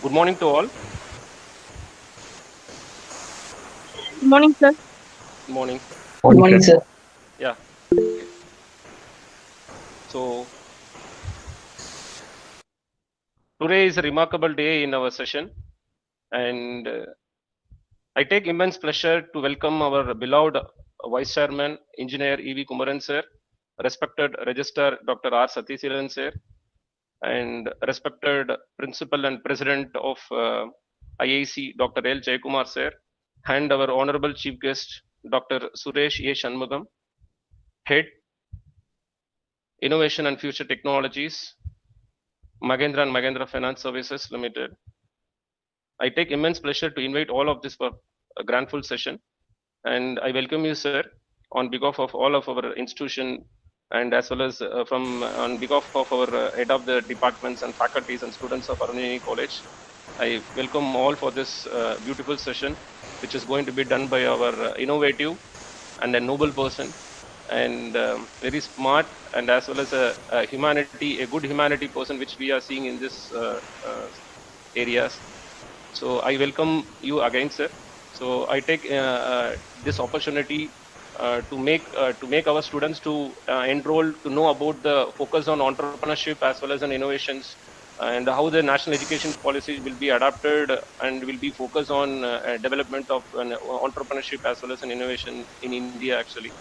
Good morning to all. Good morning, sir. Good morning. Good morning, sir. Yeah. Okay. So today is a remarkable day in our session, and I take immense pleasure to welcome our beloved Vice Chairman, Engineer E.V. Kumaran sir, respected Registrar Dr. R. Sathisilan sir, and respected Principal and President of IIC, Dr. L. Jayakumar sir, and our Honorable Chief Guest, Dr. Suresh A. Shanmugam, Head Innovation and Future Technologies, Magendra and Magendra Finance Services Limited. I take immense pleasure to invite all of this for a grand full session, and I welcome you, sir, on behalf of all of our institution and as well as from on behalf of our head of the departments and faculties and students of Arunini College. I welcome all for this beautiful session, which is going to be done by our innovative and a noble person and very smart and as well as a good humanity person, which we are seeing in this areas. So I welcome you again, sir. So I take this opportunity to make our students to enroll to know about the focus on entrepreneurship as well as on innovations and how the national education policy will be adapted and will be focused on development of entrepreneurship as well as an innovation in India actually,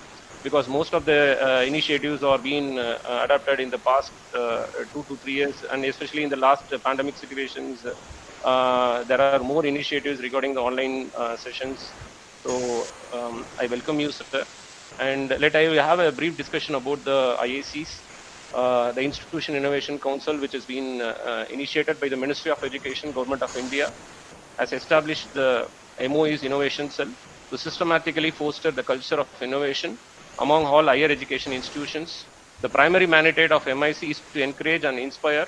because most of the initiatives are being adapted in the past 2 to 3 years, and especially in the last pandemic situations, there are more initiatives regarding the online sessions. So I welcome you, sir. And let I have a brief discussion about the IACs, the Institution Innovation Council, which has been initiated by the Ministry of Education, Government of India, has established the MOE's Innovation Cell to systematically foster the culture of innovation among all higher education institutions. The primary mandate of MIC is to encourage and inspire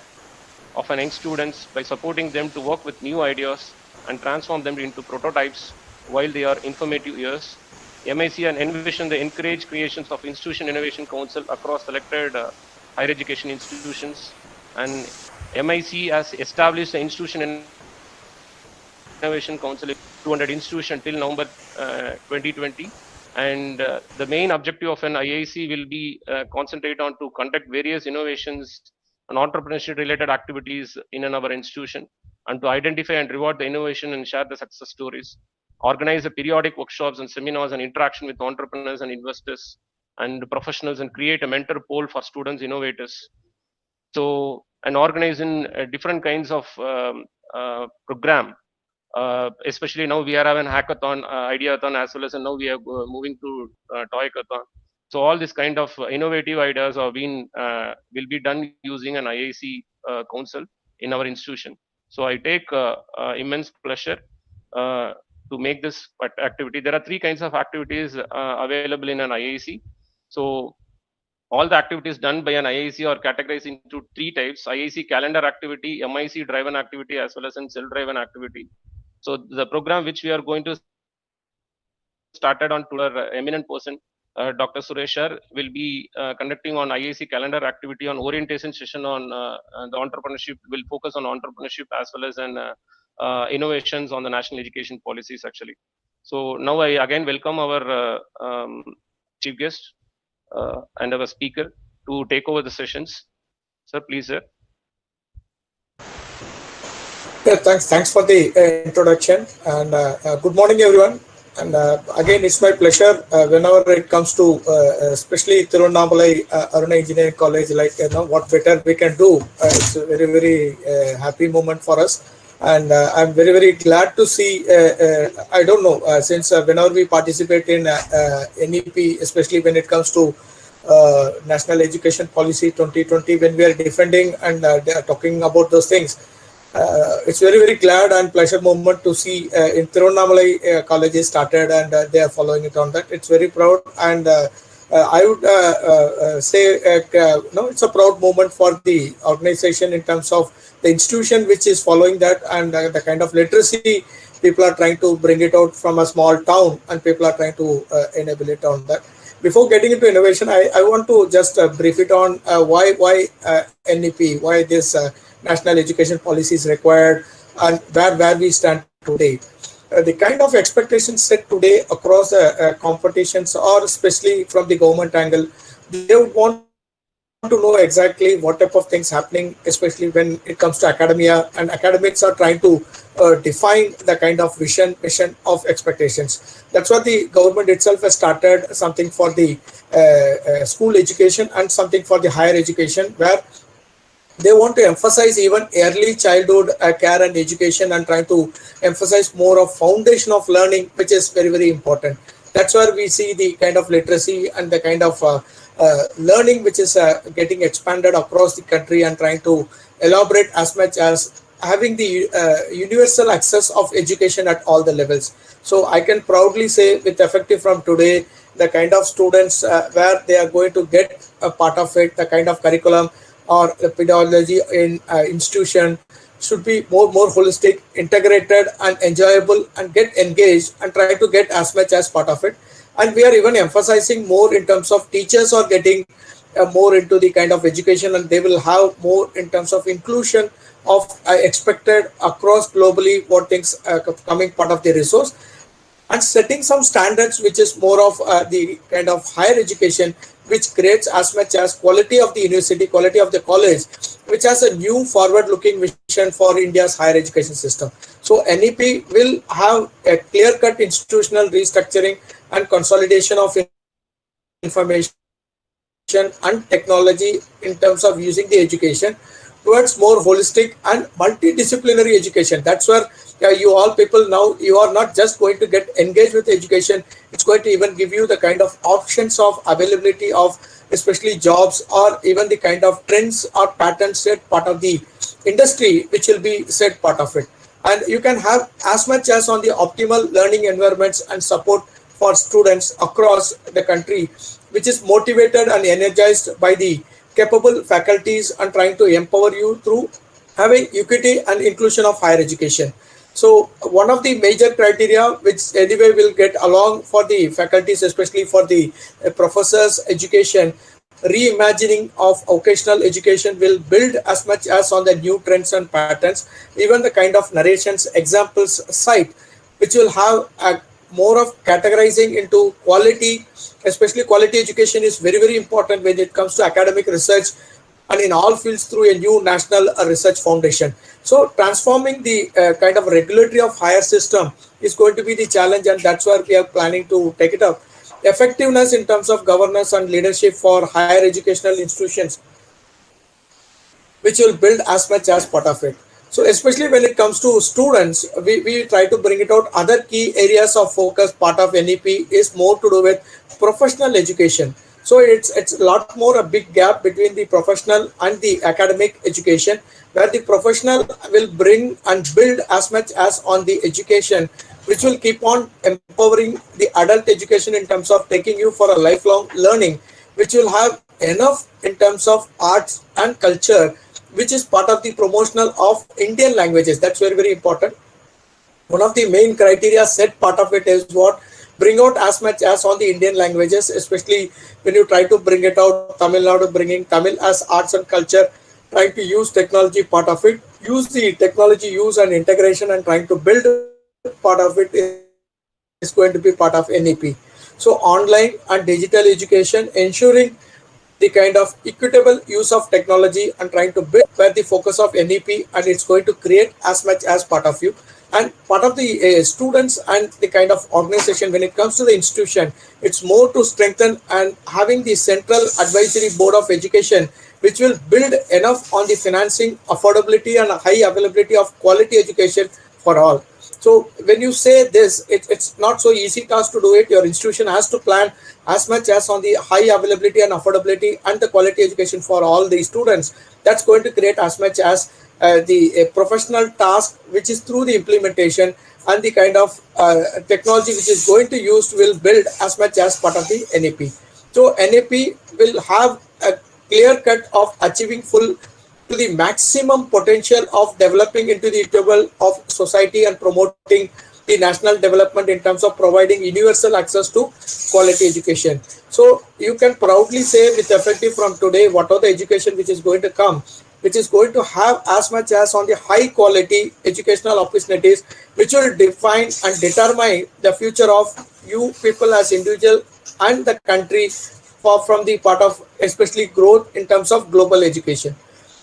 of young students by supporting them to work with new ideas and transform them into prototypes while they are in formative years. MIC and envision the encourage creations of Institution Innovation Council across selected higher education institutions, and MIC has established the Institution Innovation Council in 200 institutions till November 2020. And the main objective of an IIC will be concentrate on to conduct various innovations and entrepreneurship related activities in our institution, and to identify and reward the innovation and share the success stories, organize the periodic workshops and seminars and interaction with entrepreneurs and investors and professionals, and create a mentor pool for students innovators. So and organizing different kinds of program, especially now we are having hackathon, ideathon, as well as now we are moving to toycathon. So all this kind of innovative ideas are being will be done using an IIC council in our institution. So I take immense pleasure to make this activity. There are three kinds of activities available in an IIC. So all the activities done by an IIC are categorized into three types: IIC calendar activity, MIC driven activity, as well as in cell driven activity. So the program which we are going to started on to our eminent person, Dr. Sureshar, will be conducting on IIC calendar activity on orientation session on the entrepreneurship, will focus on entrepreneurship as well as an innovations on the national education policies actually. So now I again welcome our chief guest and our speaker to take over the sessions. Sir, please, sir. Yeah, thanks for the introduction, and good morning, everyone. And again, it's my pleasure whenever it comes to, especially Tirunnamalai Aruna Engineering College, like what better we can do. It's a very happy moment for us, and I'm very glad to see. I don't know since whenever we participate in NEP, especially when it comes to National Education Policy 2020, when we are defending and they are talking about those things. It's very glad and pleasure moment to see in Tirunnamalai colleges started, and they are following it on that. It's very proud, and I would say no, it's a proud moment for the organization in terms of the institution which is following that, and the kind of literacy people are trying to bring it out from a small town, and people are trying to enable it on that. Before getting into innovation, I want to just brief it on why NEP, why this national education policy is required, and where we stand today. The kind of expectations set today across competitions, or especially from the government angle, they would want to know exactly what type of things happening, especially when it comes to academia, and academics are trying to define the kind of mission of expectations. That's what the government itself has started something for the school education and something for the higher education, where they want to emphasize even early childhood care and education, and trying to emphasize more of foundation of learning, which is very, very important. That's where we see the kind of literacy and the kind of learning which is getting expanded across the country, and trying to elaborate as much as having the universal access of education at all the levels. So I can proudly say, with effective from today, the kind of students where they are going to get a part of it, the kind of curriculum or the pedagogy in institution should be more holistic, integrated, and enjoyable, and get engaged and try to get as much as part of it. And we are even emphasizing more in terms of teachers are getting more into the kind of education, and they will have more in terms of inclusion of expected across globally what things coming part of the resource, and setting some standards which is more of the kind of higher education, which creates as much as quality of the university, quality of the college, which has a new forward looking vision for India's higher education system. So NEP will have a clear cut institutional restructuring and consolidation of information and technology in terms of using the education towards more holistic and multidisciplinary education. That's where you all people now, you are not just going to get engaged with education, it's going to even give you the kind of options of availability of especially jobs, or even the kind of trends or patterns set part of the industry, which will be set part of it. And you can have as much as on the optimal learning environments and support for students across the country, which is motivated and energized by the capable faculties, and trying to empower you through having equity and inclusion of higher education. So one of the major criteria which anyway will get along for the faculties, especially for the professors education, reimagining of vocational education will build as much as on the new trends and patterns, even the kind of narrations examples site, which will have a more of categorizing into quality, especially quality education is very, very important when it comes to academic research, and in all fields through a new national research foundation. So transforming the kind of regulatory of higher system is going to be the challenge, and that's where we are planning to take it up. Effectiveness in terms of governance and leadership for higher educational institutions, which will build as much as part of it. So especially when it comes to students, we try to bring it out. Other key areas of focus part of NEP is more to do with professional education. So it's a lot more a big gap between the professional and the academic education, where the professional will bring and build as much as on the education, which will keep on empowering the adult education in terms of taking you for a lifelong learning, which will have enough in terms of arts and culture, which is part of the promotional of Indian languages. That's very, very important. One of the main criteria set part of it is what? Bring out as much as on the Indian languages, especially when you try to bring it out, Tamil Nadu bringing Tamil as arts and culture, trying to use technology part of it, use the technology use and integration, and trying to build part of it is going to be part of NEP. So online and digital education, ensuring the kind of equitable use of technology, and trying to build where the focus of NEP, and it's going to create as much as part of you. And part of the students and the kind of organization, when it comes to the institution, it's more to strengthen and having the central advisory board of education, which will build enough on the financing, affordability, and a high availability of quality education for all. So when you say this, it's not so easy task to do it. Your institution has to plan as much as on the high availability and affordability and the quality education for all the students. That's going to create as much as the professional task, which is through the implementation, and the kind of technology which is going to use will build as much as part of the NEP. So NEP will have a clear cut of achieving full to the maximum potential of developing into the table of society and promoting the national development in terms of providing universal access to quality education. So you can proudly say with effective from today, what are the education which is going to come, which is going to have as much as on the high quality educational opportunities, which will define and determine the future of you people as individual and the country from the part of especially growth in terms of global education.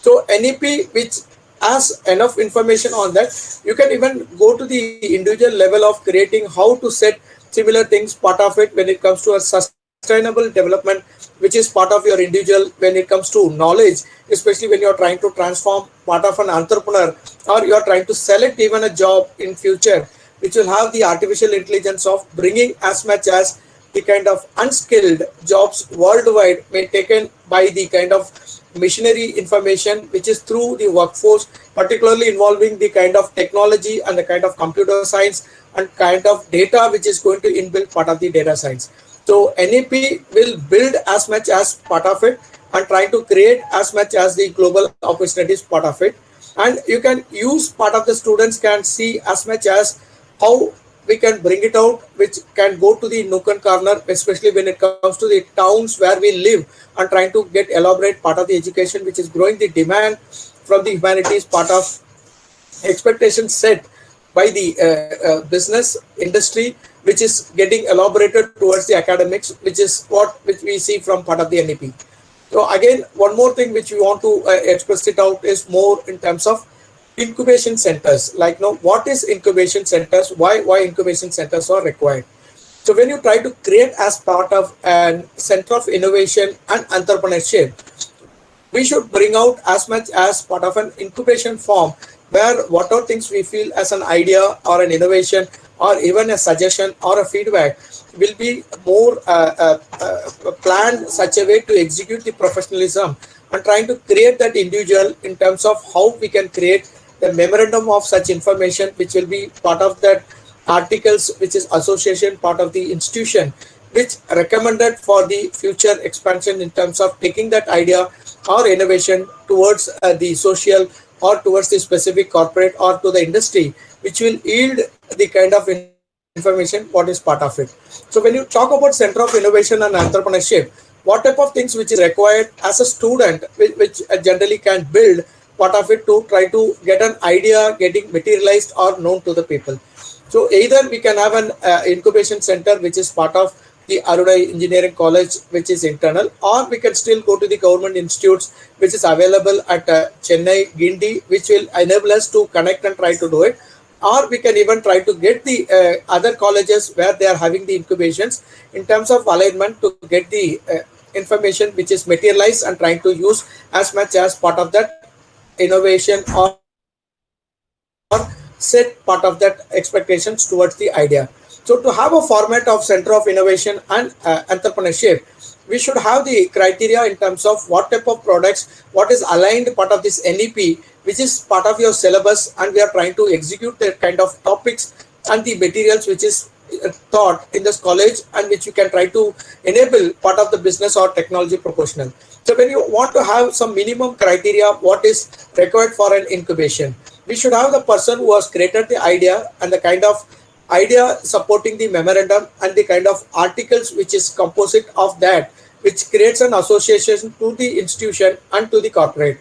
So NEP, which has enough information on that, you can even go to the individual level of creating how to set similar things, part of it when it comes to a sustainable development, which is part of your individual when it comes to knowledge, especially when you're trying to transform part of an entrepreneur, or you're trying to select even a job in future, which will have the artificial intelligence of bringing as much as the kind of unskilled jobs worldwide may taken by the kind of machinery information, which is through the workforce, particularly involving the kind of technology and the kind of computer science and kind of data, which is going to inbuilt part of the data science. So NEP will build as much as part of it and try to create as much as the global opportunities part of it. And you can use part of the students can see as much as how we can bring it out, which can go to the nook and corner, especially when it comes to the towns where we live, and trying to get elaborate part of the education, which is growing the demand from the humanities, part of expectations set by the business industry, which is getting elaborated towards the academics, which is which we see from part of the NEP. So again, one more thing which we want to express it out is more in terms of incubation centers. Like, what is incubation centers? Why incubation centers are required? So when you try to create as part of an center of innovation and entrepreneurship, we should bring out as much as part of an incubation form, where what are things we feel as an idea or an innovation or even a suggestion or a feedback will be more planned such a way to execute the professionalism and trying to create that individual in terms of how we can create the memorandum of such information, which will be part of that articles, which is association part of the institution, which recommended for the future expansion in terms of taking that idea or innovation towards the social or towards the specific corporate or to the industry, which will yield the kind of information what is part of it. So when you talk about Center of Innovation and Entrepreneurship, what type of things which is required as a student, which generally can build part of it to try to get an idea getting materialized or known to the people. So either we can have an incubation center, which is part of the Arunai Engineering College, which is internal, or we can still go to the government institutes, which is available at Chennai, Guindy, which will enable us to connect and try to do it. Or we can even try to get the other colleges where they are having the incubations in terms of alignment to get the information which is materialized and trying to use as much as part of that innovation or set part of that expectations towards the idea. So to have a format of Center of Innovation and Entrepreneurship, we should have the criteria in terms of what type of products, what is aligned part of this NEP, which is part of your syllabus, and we are trying to execute the kind of topics and the materials which is taught in this college and which you can try to enable part of the business or technology proportional. So when you want to have some minimum criteria, what is required for an incubation, we should have the person who has created the idea and the kind of idea supporting the memorandum and the kind of articles which is composite of that, which creates an association to the institution and to the corporate.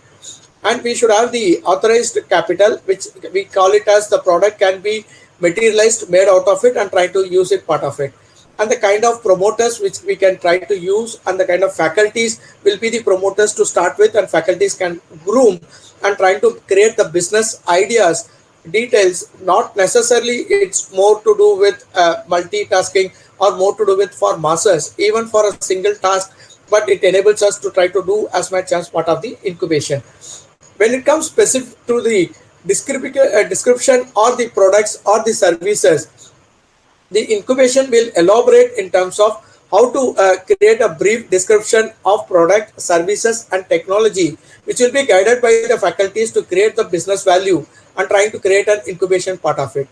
And we should have the authorized capital, which we call it as the product can be materialized, made out of it, and try to use it part of it. And the kind of promoters which we can try to use, and the kind of faculties will be the promoters to start with, and faculties can groom and try to create the business ideas, details. Not necessarily it's more to do with multitasking or more to do with for masses, even for a single task, but it enables us to try to do as much as part of the incubation. When it comes specific to the description or the products or the services, the incubation will elaborate in terms of how to create a brief description of product, services, and technology, which will be guided by the faculties to create the business value and trying to create an incubation part of it.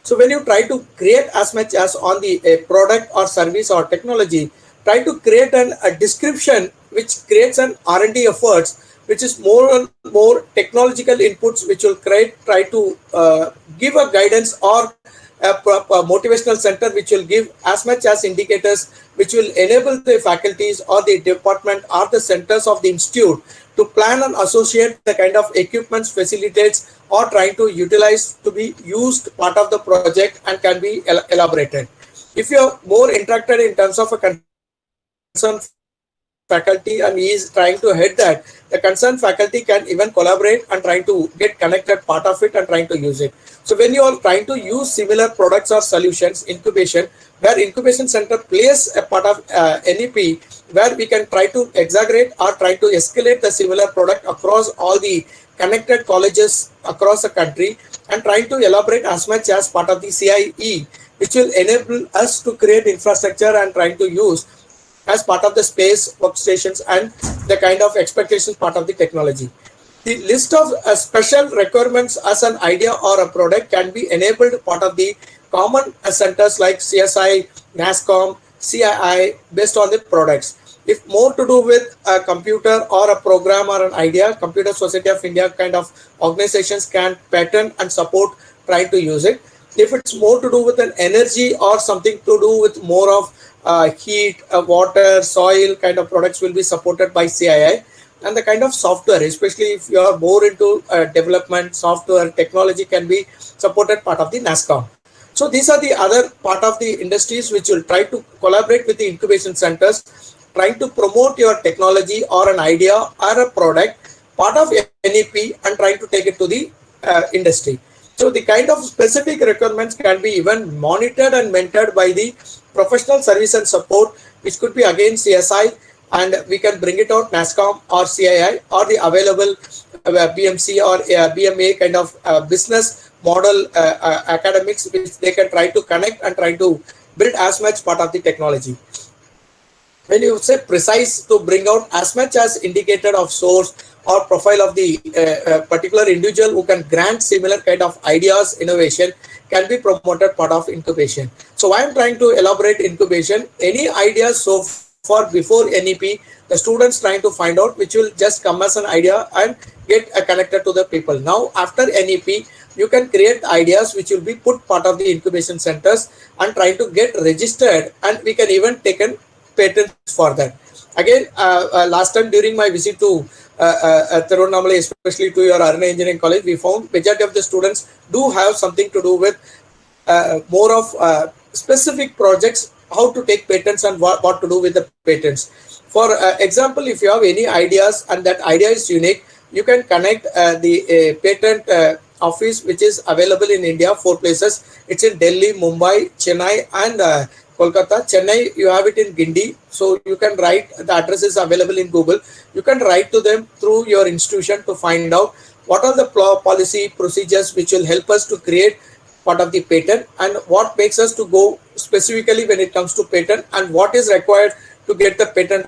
So when you try to create as much as on the product or service or technology, try to create a description which creates an R&D efforts, which is more and more technological inputs, which will try to give a guidance or a motivational center which will give as much as indicators which will enable the faculties or the department or the centers of the institute to plan and associate the kind of equipments, facilitates, or trying to utilize to be used part of the project and can be elaborated. If you're more interested in terms of a concerned faculty and he is trying to head that, the concerned faculty can even collaborate and trying to get connected part of it and trying to use it. So when you are trying to use similar products or solutions, incubation, where incubation center plays a part of NEP, where we can try to exaggerate or try to escalate the similar product across all the connected colleges across the country and trying to elaborate as much as part of the CIE, which will enable us to create infrastructure and trying to use as part of the space, workstations, and the kind of expectations part of the technology. The list of special requirements as an idea or a product can be enabled part of the common centers like CSI, NASSCOM, CII based on the products. If more to do with a computer or a program or an idea, Computer Society of India kind of organizations can patent and support trying to use it. If it's more to do with an energy or something to do with more of heat, water, soil kind of products will be supported by CII. And the kind of software, especially if you are more into development, software, technology can be supported part of the NASSCOM. So these are the other part of the industries which will try to collaborate with the incubation centers, trying to promote your technology or an idea or a product, part of NEP, and trying to take it to the industry. So the kind of specific requirements can be even monitored and mentored by the professional service and support, which could be again CSI, and we can bring it out NASSCOM or CII or the available BMC or BMA kind of business model academics, which they can try to connect and try to build as much part of the technology. When you say precise, to bring out as much as indicator of source or profile of the particular individual who can grant similar kind of ideas, innovation can be promoted part of incubation. So I am trying to elaborate incubation. Any ideas so far before NEP, the students trying to find out, which will just come as an idea and get connected to the people. Now after NEP, you can create ideas which will be put part of the incubation centers and trying to get registered, and we can even take a patent for that. Again, last time during my visit to Tirunnamalai, especially to your Aruna Engineering College, we found majority of the students do have something to do with more of specific projects, how to take patents and what to do with the patents. For example, if you have any ideas and that idea is unique, you can connect the patent office which is available in India, 4 places. It's in Delhi, Mumbai, Chennai, and Kolkata. Chennai, you have it in Guindy. So you can write, the address is available in Google. You can write to them through your institution to find out what are the policy procedures which will help us to create part of the patent, and what makes us to go specifically when it comes to patent, and what is required to get the patent.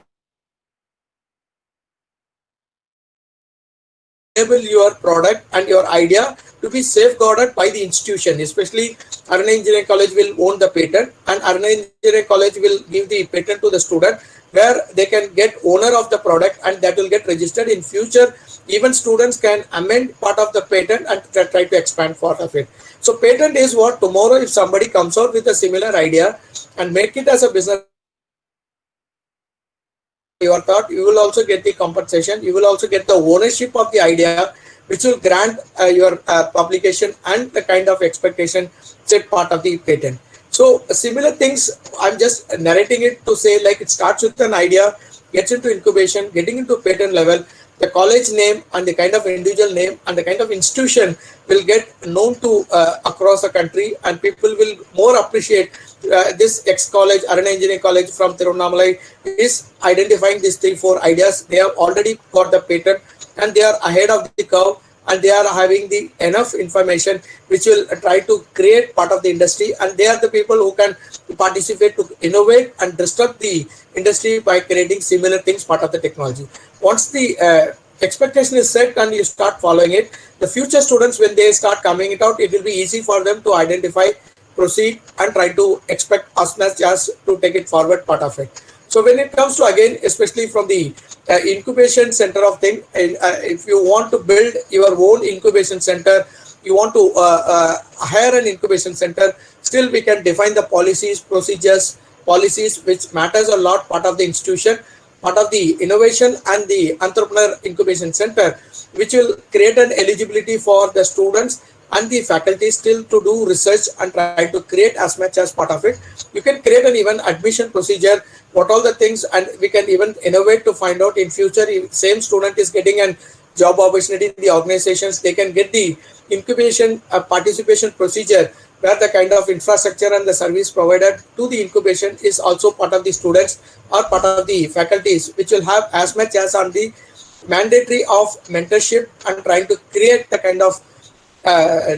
Enable your product and your idea to be safeguarded by the institution, especially Aruna Engineering College will own the patent, and Aruna Engineering College will give the patent to the student, where they can get owner of the product and that will get registered in future. Even students can amend part of the patent and try to expand part of it. So patent is what tomorrow if somebody comes out with a similar idea and make it as a business, your thought, you will also get the compensation, you will also get the ownership of the idea, which will grant your publication and the kind of expectation set part of the patent. So similar things, I'm just narrating it to say, like, it starts with an idea, gets into incubation, getting into patent level, the college name and the kind of individual name and the kind of institution will get known to across the country, and people will more appreciate this ex-college, Aruna Engineering College from Tirunnamalai is identifying these 3-4 ideas. They have already got the patent and they are ahead of the curve, and they are having the enough information which will try to create part of the industry, and they are the people who can participate to innovate and disrupt the industry by creating similar things part of the technology. Once the expectation is set and you start following it, the future students, when they start coming it out, it will be easy for them to identify, proceed, and try to expect as much as to take it forward part of it. So when it comes to, again, especially from the incubation center of thing, if you want to build your own incubation center, you want to hire an incubation center. Still, we can define the policies, procedures, policies which matters a lot, part of the institution, part of the innovation and the entrepreneur incubation center, which will create an eligibility for the students and the faculty still to do research and try to create as much as part of it. You can create an even admission procedure, what all the things, and we can even innovate to find out in future if same student is getting an job opportunity in the organizations, they can get the incubation participation procedure where the kind of infrastructure and the service provided to the incubation is also part of the students or part of the faculties, which will have as much as on the mandatory of mentorship and trying to create the kind of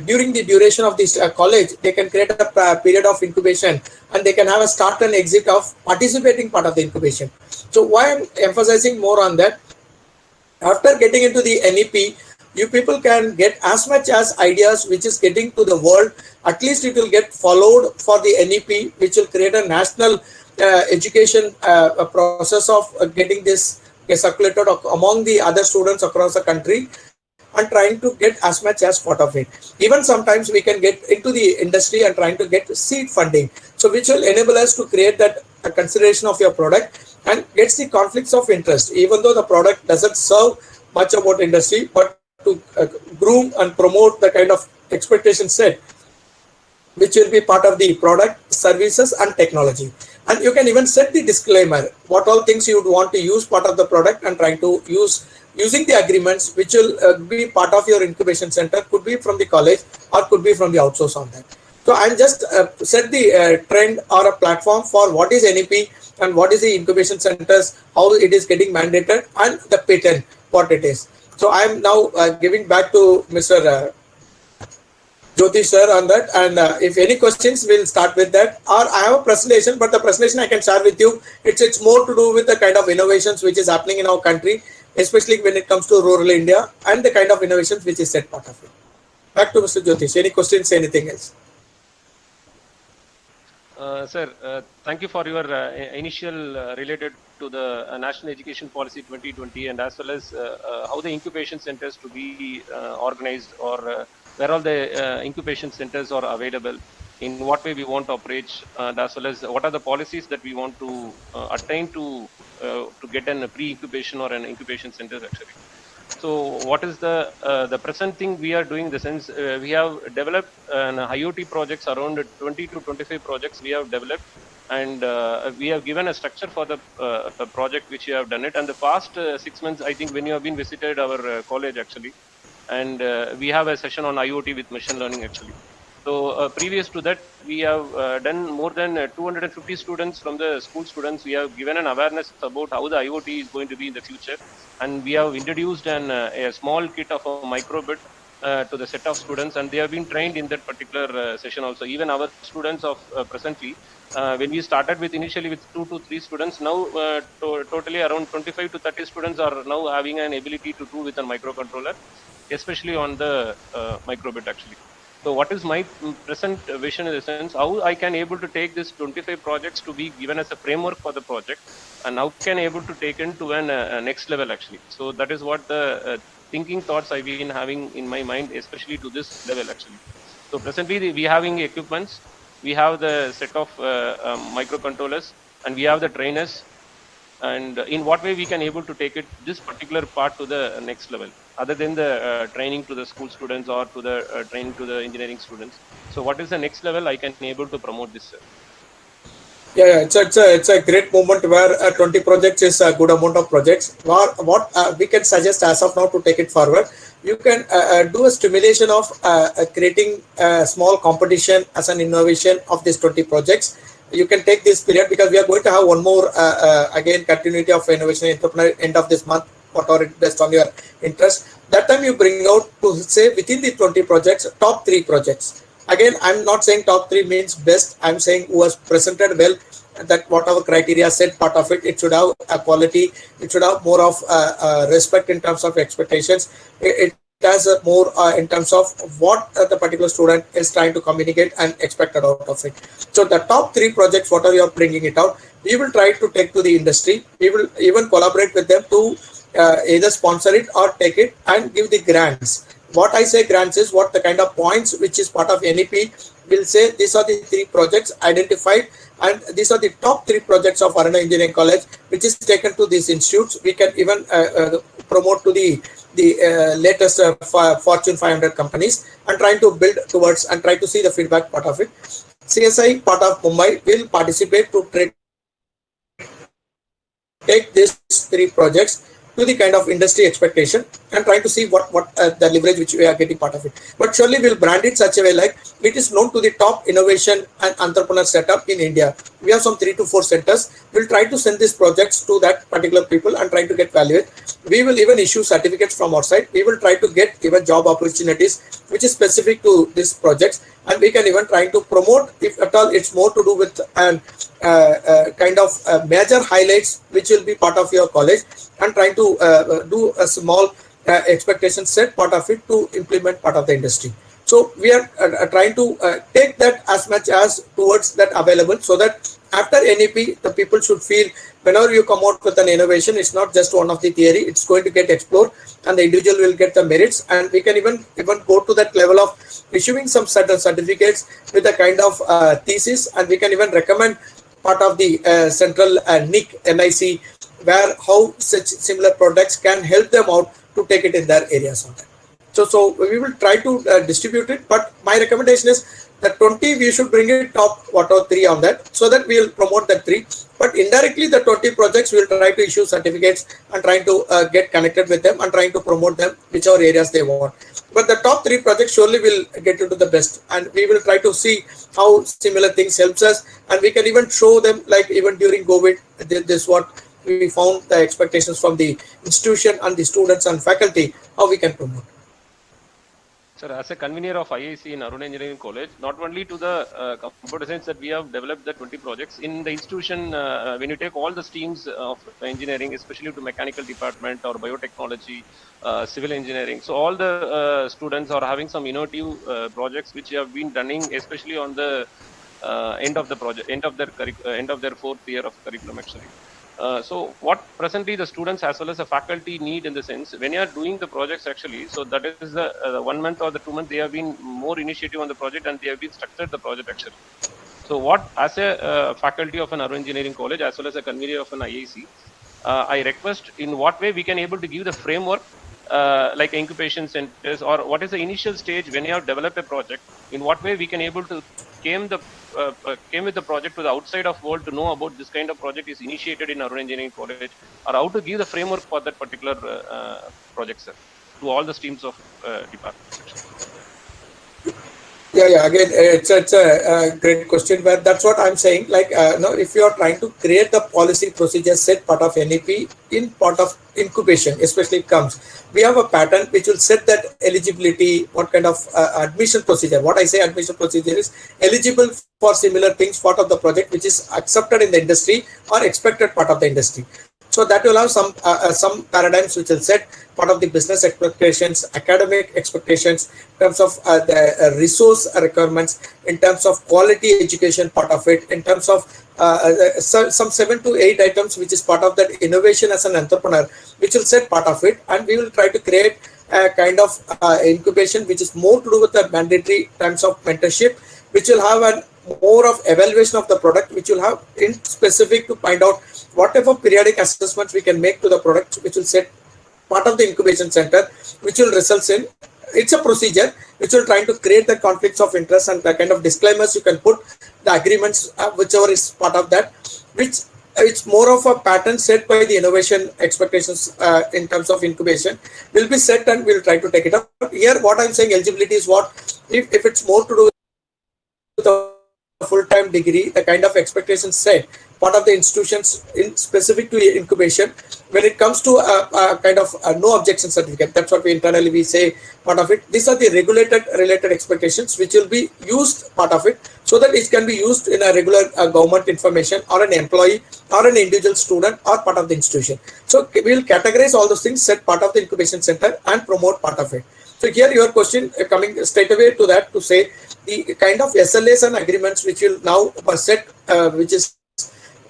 during the duration of this college, they can create a period of incubation and they can have a start and exit of participating part of the incubation. So why I'm emphasizing more on that, after getting into the NEP, you people can get as much as ideas which is getting to the world. At least it will get followed for the NEP, which will create a national education process of getting this circulated among the other students across the country and trying to get as much as part of it. Even sometimes we can get into the industry and trying to get seed funding. So which will enable us to create that consideration of your product and gets the conflicts of interest, even though the product doesn't serve much about industry, but to groom and promote the kind of expectation set, which will be part of the product, services and technology. And you can even set the disclaimer, what all things you would want to use part of the product and trying to use using the agreements, which will be part of your incubation center, could be from the college or could be from the outsource on that. So I'm just set the trend or a platform for what is NEP and what is the incubation centers, how it is getting mandated and the patent, what it is. So I'm now giving back to Mr. Jyotish sir on that, and if any questions, we'll start with that. Or I have a presentation, but the presentation I can share with you. It's more to do with the kind of innovations which is happening in our country, especially when it comes to rural India and the kind of innovations which is set part of it. Back to Mr. Jyotish. Any questions, anything else? Sir, thank you for your initial related to the National Education Policy 2020 and as well as how the incubation centers to be organized or where all the incubation centers are available, in what way we want to operate, and as well as what are the policies that we want to attain to get an pre-incubation or an incubation center actually. So what is the present thing we are doing? The sense we have developed an IoT projects around 20 to 25 projects we have developed, and we have given a structure for the project which we have done it. And the past 6 months, I think when you have been visited our college actually, and we have a session on IoT with machine learning actually. So previous to that, we have done more than 250 students from the school students. We have given an awareness about how the IoT is going to be in the future. And we have introduced a small kit of a microbit to the set of students, and they have been trained in that particular session also. Even our students of presently, when we started with initially with 2 to 3 students, now totally around 25 to 30 students are now having an ability to do with a microcontroller, especially on the microbit actually. So what is my present vision in the sense, how I can able to take this 25 projects to be given as a framework for the project, and how can able to take into a next level actually. So that is what the thinking thoughts I've been having in my mind, especially to this level actually. So presently we having equipments, we have the set of microcontrollers, and we have the trainers, and in what way we can able to take it this particular part to the next level, other than the training to the school students or to the training to the engineering students. So what is the next level I can able to promote this, sir? Yeah, it's a great moment where 20 projects is a good amount of projects. What we can suggest as of now to take it forward, you can do a stimulation of creating a small competition as an innovation of these 20 projects. You can take this period because we are going to have one more again continuity of innovation entrepreneur end of this month, whatever based on your interest. That time you bring out to say within the 20 projects, top 3 projects. Again, I'm not saying top 3 means best. I'm saying who has presented well, that whatever criteria set part of it, it should have a quality, it should have more of respect in terms of expectations. It has more in terms of what the particular student is trying to communicate and expected out of it. So the top 3 projects, whatever you're bringing it out, we will try to take to the industry. We will even collaborate with them to either sponsor it or take it and give the grants. What I say grants is what the kind of points which is part of NEP we'll say these are the 3 projects identified, and these are the top 3 projects of Aruna Engineering College, which is taken to these institutes. We can even promote to the latest Fortune 500 companies, and trying to build towards and try to see the feedback part of it. CSI part of Mumbai will participate to take these 3 projects to the kind of industry expectation, and trying to see what the leverage which we are getting part of it. But surely we'll brand it such a way like it is known to the top innovation and entrepreneur setup in India. We have some 3 to 4 centers. We'll try to send these projects to that particular people and try to get value. We will even issue certificates from our side. We will try to get even job opportunities which is specific to these projects, and we can even try to promote, if at all it's more to do with an kind of major highlights which will be part of your college, and trying to do a small expectation set part of it to implement part of the industry. So we are trying to take that as much as towards that available, so that after NEP, the people should feel whenever you come out with an innovation, it's not just one of the theory, it's going to get explored, and the individual will get the merits. And we can even go to that level of issuing some certain certificates with a kind of thesis, and we can even recommend part of the central NIC, where how such similar products can help them out to take it in their areas on that. So we will try to distribute it, but my recommendation is that 20 we should bring it top whatever 3 on that, so that we will promote that 3. But indirectly the 20 projects we will try to issue certificates and trying to get connected with them and trying to promote them whichever areas they want. But the top 3 projects surely will get into the best, and we will try to see how similar things helps us, and we can even show them, like even during COVID, this what we found the expectations from the institution and the students and faculty, how we can promote. Sir, as a convener of IIC in Aruna Engineering College, not only to the computer science that we have developed the 20 projects, in the institution, when you take all the streams of engineering, especially to mechanical department or biotechnology, civil engineering, so all the students are having some innovative projects which have been running, especially on the end of the project, end of their 4th year of curriculum actually. So what presently the students as well as the faculty need in the sense, when you are doing the projects actually, so that is the 1 month or the 2 months, they have been more initiative on the project and they have been structured the project actually. So what, as a faculty of an Aruna Engineering College as well as a convener of an IIC, I request in what way we can able to give the framework like incubation centers, or what is the initial stage when you have developed a project, in what way we can able to came with the project to the outside of world to know about this kind of project is initiated in Aruna Engineering College, or how to give the framework for that particular project, sir, to all the streams of departments. Yeah. Again, it's a great question, but that's what I'm saying. Like, if you are trying to create the policy procedure set part of NEP in part of incubation, especially comes, we have a pattern which will set that eligibility, what kind of admission procedure. What I say admission procedure is eligible for similar things, part of the project which is accepted in the industry or expected part of the industry. So that will have some paradigms which will set part of the business expectations, academic expectations, in terms of the resource requirements, in terms of quality education part of it, in terms of some 7 to 8 items which is part of that innovation as an entrepreneur, which will set part of it. And we will try to create a kind of incubation which is more to do with the mandatory terms of mentorship, which will have an more of evaluation of the product, which will have in specific to find out whatever periodic assessments we can make to the product, which will set part of the incubation center, which will result in, it's a procedure which will try to create the conflicts of interest and the kind of disclaimers you can put, the agreements, whichever is part of that, which it's more of a pattern set by the innovation expectations in terms of incubation will be set, and we'll try to take it up. Here, what I'm saying, eligibility is what, if it's more to do with the full-time degree, the kind of expectations set part of the institutions in specific to incubation, when it comes to a kind of no objection certificate, that's what we internally say part of it. These are the related expectations which will be used part of it, so that it can be used in a regular government information or an employee or an individual student or part of the institution. So we will categorize all those things, set part of the incubation center and promote part of it. So here your question coming straight away to that, to say the kind of SLAs and agreements which will now set, which is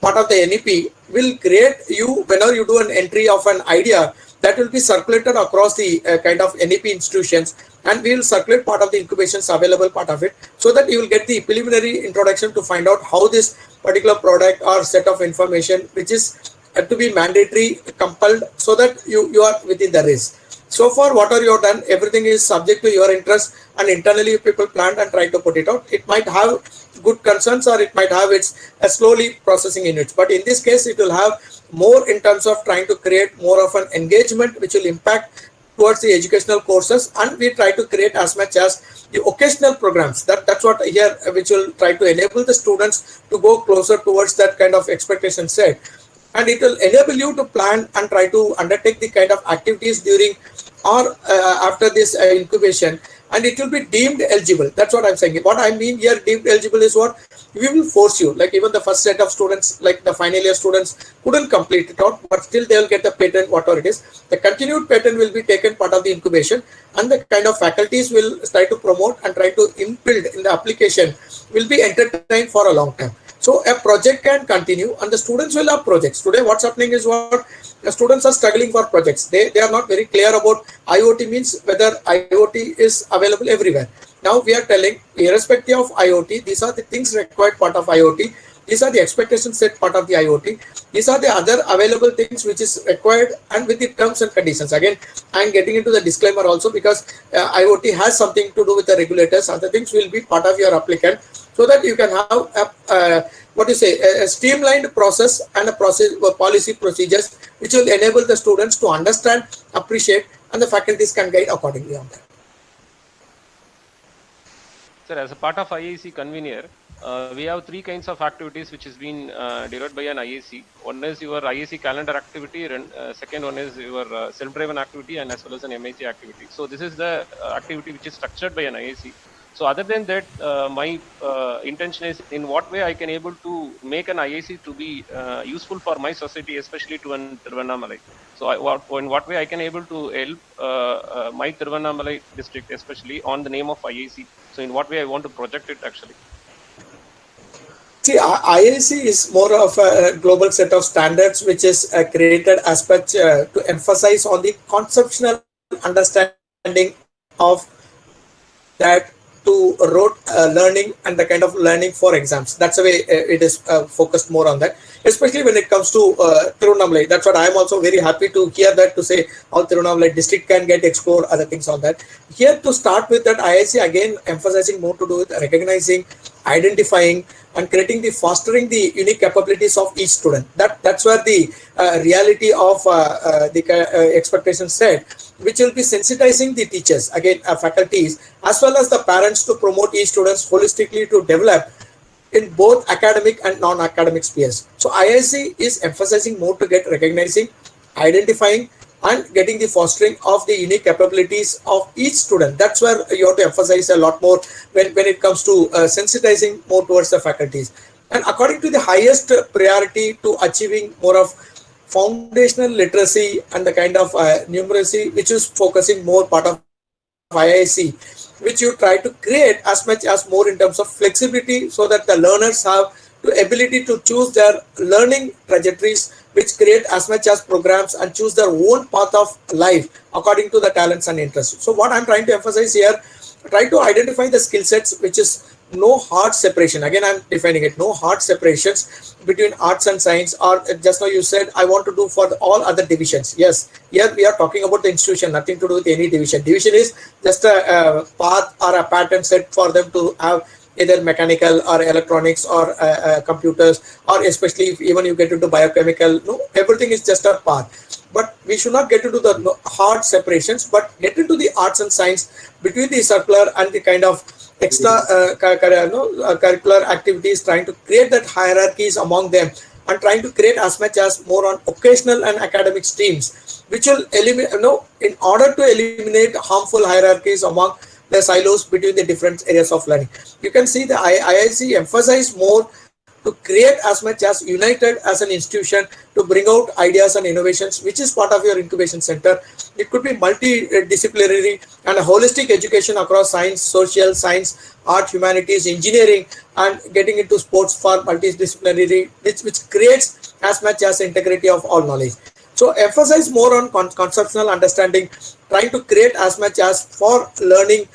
part of the NEP, will create you, whenever you do an entry of an idea, that will be circulated across the kind of NEP institutions, and we will circulate part of the incubations available part of it, so that you will get the preliminary introduction to find out how this particular product or set of information which is to be mandatory compelled, so that you are within the race. So far, whatever you have done, everything is subject to your interest, and internally people planned and try to put it out. It might have good concerns, or it might have its slowly processing units, but in this case it will have more in terms of trying to create more of an engagement which will impact towards the educational courses, and we try to create as much as the occasional programs. That's what here, which will try to enable the students to go closer towards that kind of expectation set, and it will enable you to plan and try to undertake the kind of activities during or after this incubation, and it will be deemed eligible. That's what I'm saying. What I mean here, deemed eligible is what we will force you. Like even the first set of students, like the final year students, couldn't complete it out, but still they will get the patent, whatever it is. The continued patent will be taken part of the incubation, and the kind of faculties will try to promote and try to inbuild in the application will be entertained for a long time. So a project can continue, and the students will have projects. Today, what's happening is what the students are struggling for projects. They are not very clear about IoT means whether IoT is available everywhere. Now we are telling, irrespective of IoT, these are the things required part of IoT. These are the expectations set part of the IoT. These are the other available things which is required, and with the terms and conditions. Again, I am getting into the disclaimer also, because IoT has something to do with the regulators. Other things will be part of your applicant, so that you can have a streamlined process and a policy procedures which will enable the students to understand, appreciate, and the faculties can guide accordingly on that. Sir, as a part of IAC convener, we have three kinds of activities which has been derived by an IAC. One is your IAC calendar activity, and second one is your self-driven activity, and as well as an MIC activity. So this is the activity which is structured by an IAC. So other than that, my intention is in what way I can able to make an IAC to be useful for my society, especially to an Tiruvannamalai. So in what way I can able to help my Tiruvannamalai district, especially on the name of IAC. So in what way I want to project it actually. See, IAC is more of a global set of standards which is created as such to emphasize on the conceptual understanding of that to rote learning and the kind of learning for exams. That's the way it is focused more on that, especially when it comes to Tiruvannamalai. That's what I am also very happy to hear, that to say how Tiruvannamalai district can get explored, other things on that. Here to start with that, IIC again emphasizing more to do with recognizing, identifying, and creating the fostering the unique capabilities of each student. That's where the reality of the expectation set, which will be sensitizing the teachers, again faculties, as well as the parents, to promote each students holistically to develop in both academic and non-academic spheres. So IIC is emphasizing more to get recognizing, identifying, and getting the fostering of the unique capabilities of each student. That's where you have to emphasize a lot more when it comes to sensitizing more towards the faculties. And according to the highest priority to achieving more of foundational literacy and the kind of numeracy, which is focusing more part of IIC, which you try to create as much as more in terms of flexibility, so that the learners have the ability to choose their learning trajectories, which create as much as programs and choose their own path of life according to the talents and interests. So what I'm trying to emphasize here, try to identify the skill sets, which is no hard separation. Again, I'm defining it, no hard separations between arts and science, or just now you said I want to do for all other divisions. Yes, here we are talking about the institution, nothing to do with any division. Division is just a path or a pattern set for them to have either mechanical or electronics or computers, or especially if even you get into biochemical, no, everything is just a path. But we should not get into the hard separations, but get into the arts and science between the circular and the kind of extra curricular activities, trying to create that hierarchies among them, and trying to create as much as more on occasional and academic streams, which will eliminate, in order to eliminate harmful hierarchies among the silos between the different areas of learning. You can see the IIC emphasize more to create as much as united as an institution to bring out ideas and innovations, which is part of your incubation center. It could be multidisciplinary and a holistic education across science, social science, art, humanities, engineering, and getting into sports for multidisciplinary, which creates as much as integrity of all knowledge. So emphasize more on conceptual understanding, trying to create as much as for learning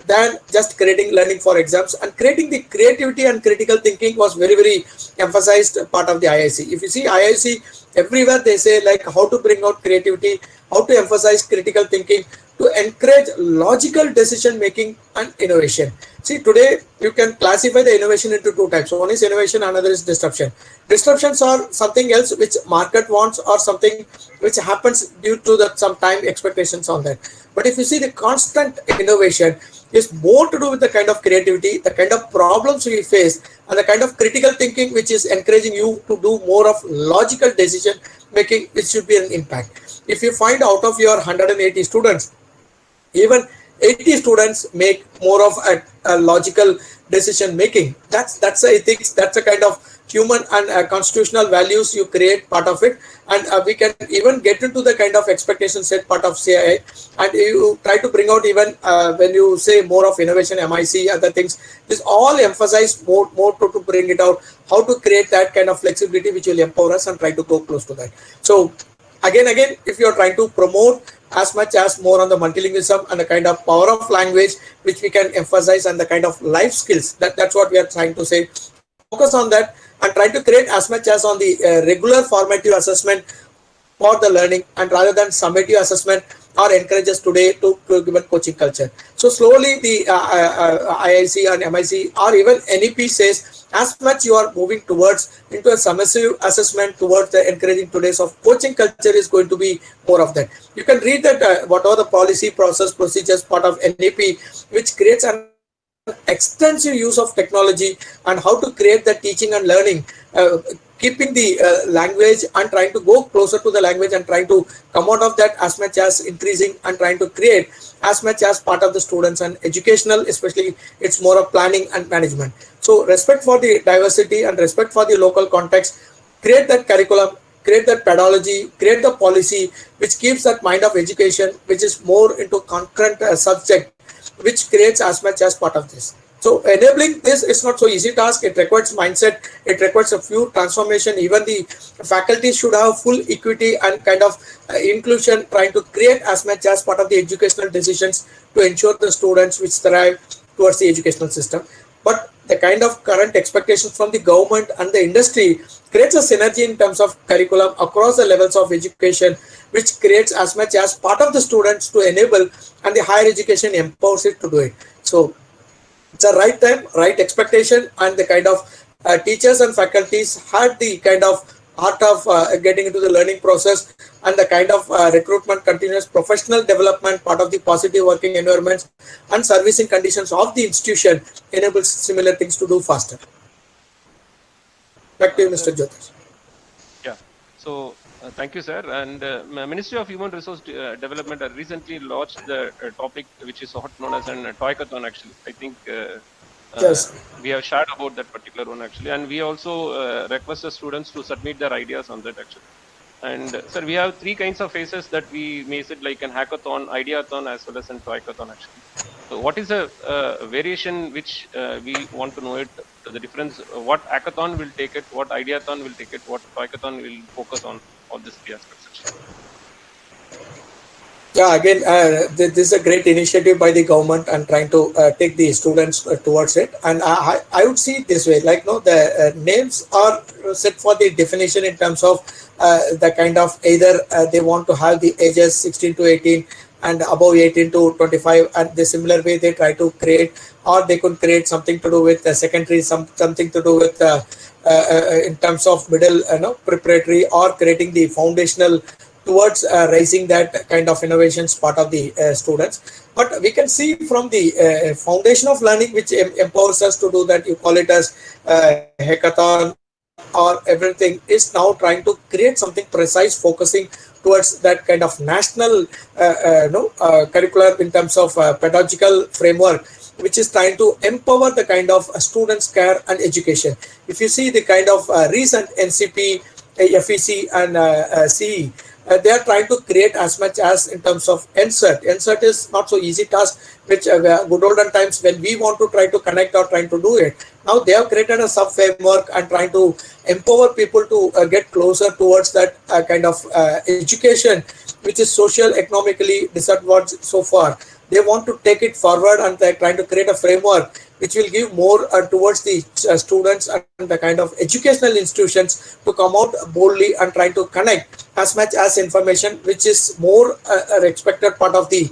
than just creating learning for exams, and creating the creativity and critical thinking was very emphasized part of the IIC. If you see IIC everywhere, they say like how to bring out creativity, how to emphasize critical thinking, to encourage logical decision making and innovation. See, today you can classify the innovation into two types. One is innovation, another is disruption. Disruptions are something else which market wants, or something which happens due to the some time expectations on that. But if you see the constant innovation is more to do with the kind of creativity, the kind of problems we face, and the kind of critical thinking which is encouraging you to do more of logical decision making, which should be an impact. If you find out of your 180 students, even 80 students make more of a logical decision making. That's ethics. That's a kind of human and constitutional values you create part of it, and we can even get into the kind of expectation set part of CII, and you try to bring out even when you say more of innovation, MIC, other things. This all emphasize more to bring it out, how to create that kind of flexibility which will empower us and try to go close to that. So again, if you are trying to promote as much as more on the multilingualism and the kind of power of language which we can emphasize, and the kind of life skills, that's what we are trying to say. Focus on that and try to create as much as on the regular formative assessment for the learning, and rather than summative assessment or encourages today to given coaching culture. So slowly the IIC and MIC or even NEP says, as much you are moving towards into a summative assessment towards the encouraging today's of coaching culture is going to be more of that. You can read that whatever the policy process procedures part of NEP, which creates an extensive use of technology and how to create the teaching and learning, keeping the language and trying to go closer to the language and trying to come out of that as much as increasing and trying to create as much as part of the students and educational, especially it's more of planning and management. So respect for the diversity and respect for the local context, create that curriculum, create that pedagogy, create the policy which keeps that mind of education, which is more into concurrent subject, which creates as much as part of this. So enabling this is not so easy task. It requires mindset. It requires a few transformation. Even the faculty should have full equity and kind of inclusion, trying to create as much as part of the educational decisions to ensure the students which thrive towards the educational system. But the kind of current expectations from the government and the industry creates a synergy in terms of curriculum across the levels of education, which creates as much as part of the students to enable, and the higher education empowers it to do it. So it's a right time, right expectation, and the kind of teachers and faculties had the kind of art of getting into the learning process, and the kind of recruitment, continuous professional development, part of the positive working environments and servicing conditions of the institution enables similar things to do faster. Back to you, Mr. Jyotish. Yeah. So thank you, sir. And Ministry of Human Resource Development recently launched the topic which is hot known as an Toykathon. Actually, I think Yes. we have shared about that particular one actually, and we also request the students to submit their ideas on that actually. And sir, we have three kinds of phases that we make it, like an hackathon, ideathon, as well as an Toykathon actually. So what is the variation which we want to know it, the difference, what hackathon will take it, what ideathon will take it, what Toykathon will focus on all these three aspects actually. Yeah, again, this is a great initiative by the government and trying to take the students towards it. And I would see it this way, like, no, the names are set for the definition in terms of the kind of either they want to have the ages 16 to 18 and above 18 to 25, and the similar way they try to create, or they could create something to do with secondary, something to do with in terms of middle, preparatory, or creating the foundational towards raising that kind of innovations part of the students. But we can see from the foundation of learning, which empowers us to do that, you call it as hackathon or everything, is now trying to create something precise, focusing towards that kind of national curricular in terms of pedagogical framework, which is trying to empower the kind of students' care and education. If you see the kind of recent NCP, FEC and CE, they are trying to create as much as in terms of NCERT. NCERT is not so easy task, which good olden times when we want to try to connect or trying to do it. Now they have created a sub framework and trying to empower people to get closer towards that kind of education, which is social economically disadvantaged so far. They want to take it forward and they're trying to create a framework which will give more towards the students and the kind of educational institutions to come out boldly and try to connect as much as information, which is more an expected part of the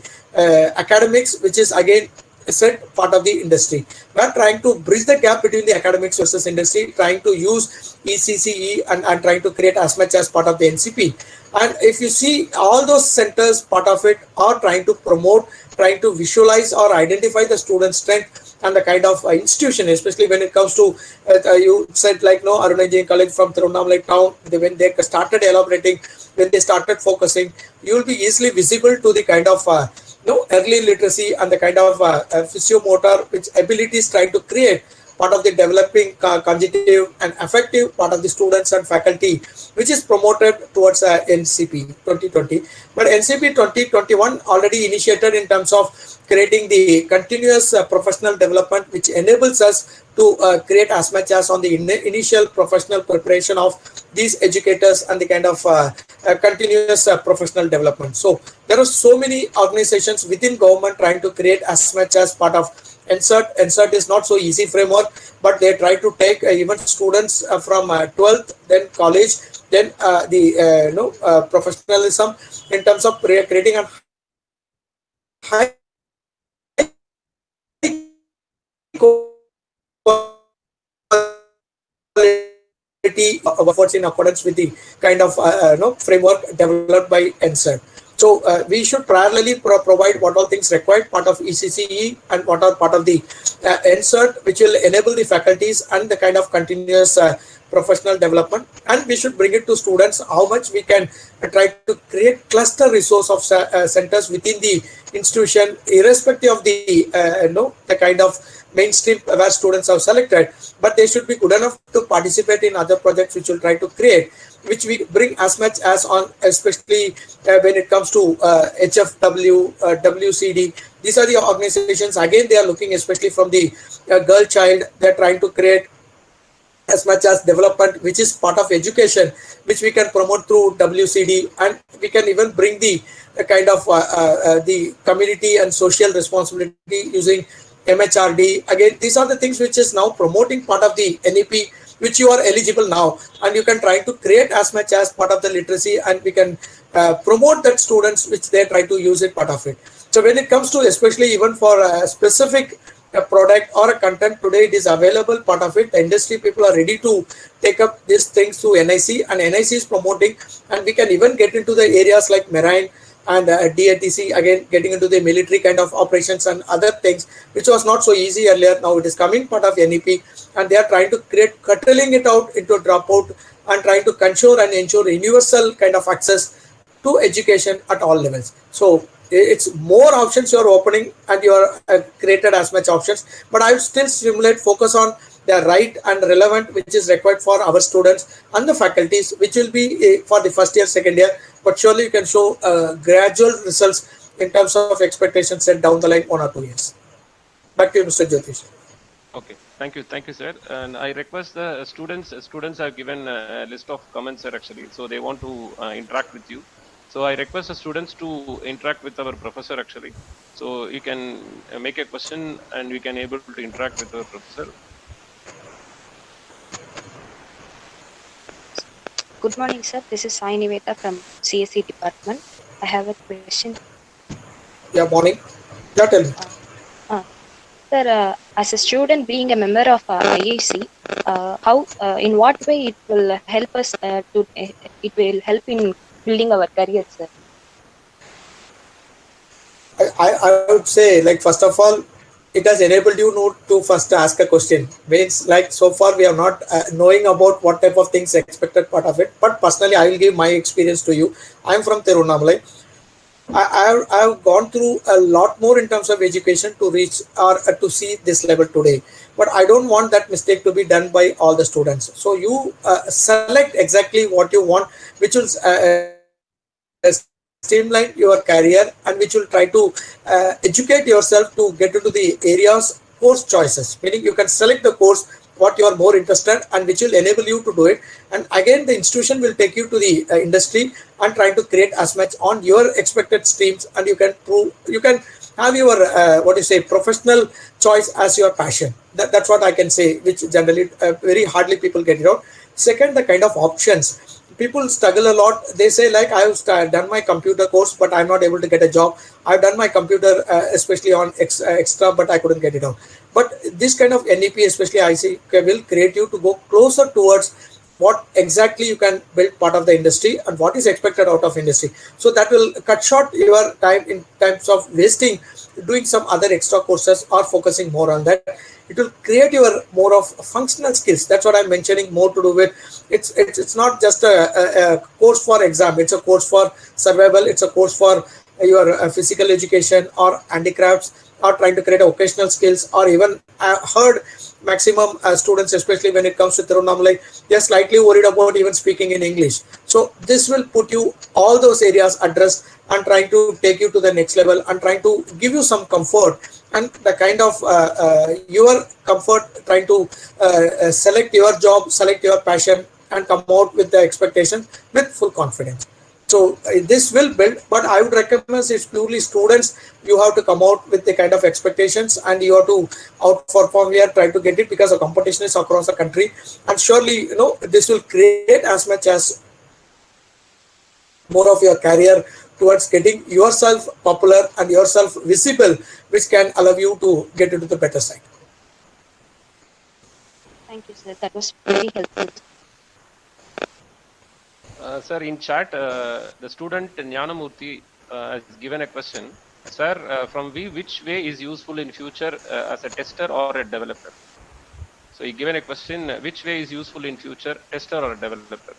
academics, which is again said part of the industry. We are trying to bridge the gap between the academics versus industry, trying to use ECCE and trying to create as much as part of the NCP. And if you see all those centers, part of it are trying to promote, trying to visualize or identify the student strength and the kind of institution, especially when it comes to, you said like no, Aruna Engineering College from Tirunnamalai town, when they started elaborating, when they started focusing, you will be easily visible to the kind of early literacy and the kind of physiomotor which abilities trying to create part of the developing cognitive and affective part of the students and faculty, which is promoted towards NCP 2020. But NCP 2021 already initiated in terms of creating the continuous professional development, which enables us to create as much as on the initial professional preparation of these educators and the kind of continuous professional development. So there are so many organizations within government trying to create as much as part of NCERT. NCERT is not so easy framework, but they try to take even students from 12th, then college, then the professionalism in terms of creating a high quality of efforts in accordance with the kind of framework developed by NCERT. So we should parallelly provide what all things required, part of ECCE and what are part of the NCERT, which will enable the faculties and the kind of continuous professional development. And we should bring it to students how much we can try to create cluster resource of centers within the institution, irrespective of the the kind of mainstream where students are selected, but they should be good enough to participate in other projects which will try to create, which we bring as much as on, especially when it comes to HFW, WCD. These are the organizations, again, they are looking especially from the girl child, they're trying to create as much as development, which is part of education, which we can promote through WCD, and we can even bring the kind of the community and social responsibility using MHRD. Again, these are the things which is now promoting part of the NEP, which you are eligible now, and you can try to create as much as part of the literacy, and we can promote that students which they try to use it part of it. So when it comes to especially even for a specific product or a content, today it is available part of it. The industry people are ready to take up these things through NIC, and NIC is promoting, and we can even get into the areas like marine and DATC, again getting into the military kind of operations and other things, which was not so easy earlier. Now it is coming part of NEP, and they are trying to create, cutting it out into dropout and trying to ensure universal kind of access to education at all levels. So it's more options you are opening, and you are created as much options, but I would still focus on the right and relevant which is required for our students and the faculties, which will be for the first year, second year, but surely you can show gradual results in terms of expectations set down the line 1 or 2 years. Back to you, Mr. Jyotish. Okay, thank you, sir. And I request the students have given a list of comments, sir, actually, so they want to interact with you. So I request the students to interact with our professor, actually. So you can make a question and we can able to interact with our professor. Good morning, sir. This is Sai Niveta from CSE department. I have a question. Yeah, morning. Yeah, tell me. Sir, as a student being a member of IAC, how, in what way it will help us it will help in building our career, sir? I would say, like, first of all, it has enabled you to first ask a question. Means, like, so far we are not knowing about what type of things expected part of it. But personally, I will give my experience to you. I am from Tirunnamalai. I have gone through a lot more in terms of education to reach or to see this level today. But I don't want that mistake to be done by all the students. So you select exactly what you want, which will streamline your career and which will try to educate yourself to get into the areas course choices, meaning you can select the course what you are more interested and which will enable you to do it. And again, the institution will take you to the industry and try to create as much on your expected streams, and you can have your professional choice as your passion. That's what I can say, which generally very hardly people get it out. Second, the kind of options. People struggle a lot. They say like, I've done my computer course, but I'm not able to get a job. I've done my computer, especially on extra, but I couldn't get it out. But this kind of NEP, especially IC, will create you to go closer towards what exactly you can build part of the industry and what is expected out of industry. So that will cut short your time in terms of wasting doing some other extra courses or focusing more on that. It will create your more of functional skills. That's what I'm mentioning, more to do with it's not just a course for exam. It's a course for survival. It's a course for your physical education or handicrafts, or trying to create occasional skills, or even heard maximum students, especially when it comes to Tiruvannamalai, they're slightly worried about even speaking in English. So this will put you all those areas addressed and trying to take you to the next level and trying to give you some comfort and the kind of your comfort, trying to select your job, select your passion, and come out with the expectation with full confidence. So this will build, but I would recommend it's purely students. You have to come out with the kind of expectations and you have to outperform here, try to get it, because the competition is across the country. And surely, this will create as much as more of your career towards getting yourself popular and yourself visible, which can allow you to get into the better side. Thank you, sir. That was very helpful. Sir, in chat, the student Jnanamurthy has given a question. Sir, from which way is useful in future as a tester or a developer? So he given a question, which way is useful in future, tester or a developer?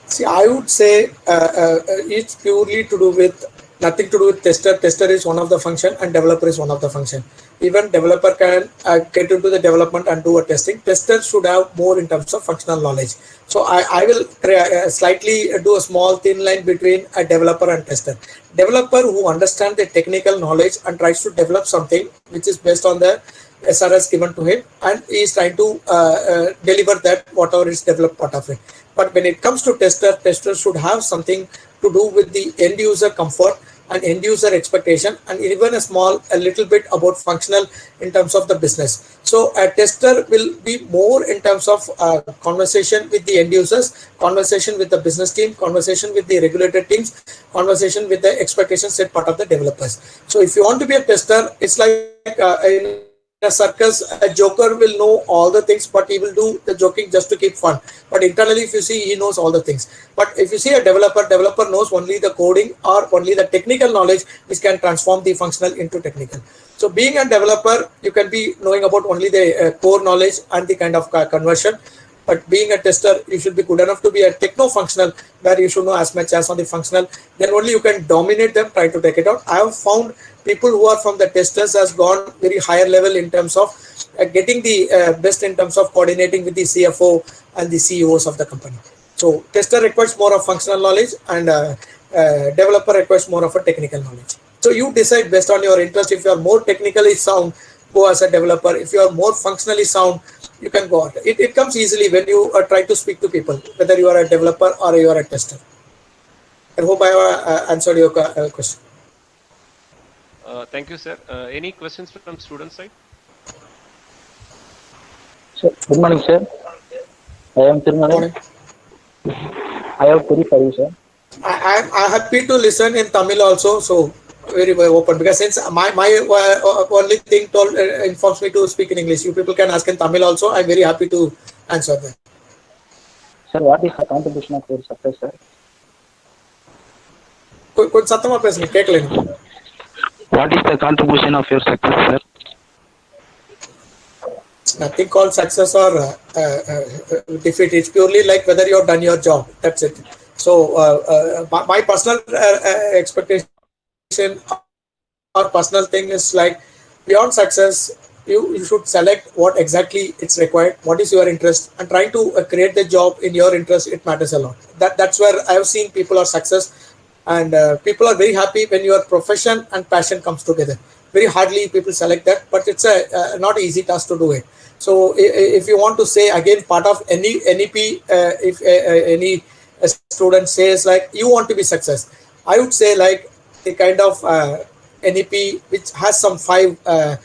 See, I would say it's purely to do with, nothing to do with tester. Tester is one of the function and developer is one of the function. Even developer can get into the development and do a testing. Tester should have more in terms of functional knowledge. So I will slightly do a small thin line between a developer and tester. Developer who understands the technical knowledge and tries to develop something which is based on the SRS given to him, and he is trying to deliver that whatever is developed part of it. But when it comes to tester should have something to do with the end user comfort and end user expectation, and even a little bit about functional in terms of the business. So a tester will be more in terms of conversation with the end users, conversation with the business team, conversation with the regulated teams, conversation with the expectation set part of the developers. So if you want to be a tester, it's like in a circus, a joker will know all the things, but he will do the joking just to keep fun. But internally, if you see, he knows all the things. But if you see a developer knows only the coding or only the technical knowledge, which can transform the functional into technical. So being a developer, you can be knowing about only the core knowledge and the kind of conversion. But being a tester, you should be good enough to be a techno-functional, where you should know as much as on the functional. Then only you can dominate them, try to take it out. I have found people who are from the testers has gone very higher level in terms of getting the best in terms of coordinating with the CFO and the CEOs of the company. So tester requires more of functional knowledge, and developer requires more of a technical knowledge. So you decide based on your interest. If you are more technically sound, go as a developer. If you are more functionally sound, you can go out. It comes easily when you try to speak to people, whether you are a developer or you are a tester. I hope I have answered your question. Thank you, sir. Any questions from student side? Sir, good morning, sir. I am Tiruvannamalai. I have query for you, sir. I am happy to listen in Tamil also, so very open, because since my only thing informs me to speak in English. You people can ask in Tamil also. I am very happy to answer that. Sir, what is the contribution of your success, sir? कुछ सत्तमा पेसनी cake लेनी. What is the contribution of your success, sir? Nothing called success or defeat. It's purely like whether you have done your job. That's it. So my personal expectation or personal thing is like, beyond success, you should select what exactly it's required, what is your interest, and trying to create the job in your interest. It matters a lot. That's where I have seen people are success, and people are very happy when your profession and passion comes together. Very hardly people select that, but it's a not easy task to do it. So if you want to say again, part of any NEP, if any student says like you want to be success, I would say like the kind of NEP which has some 5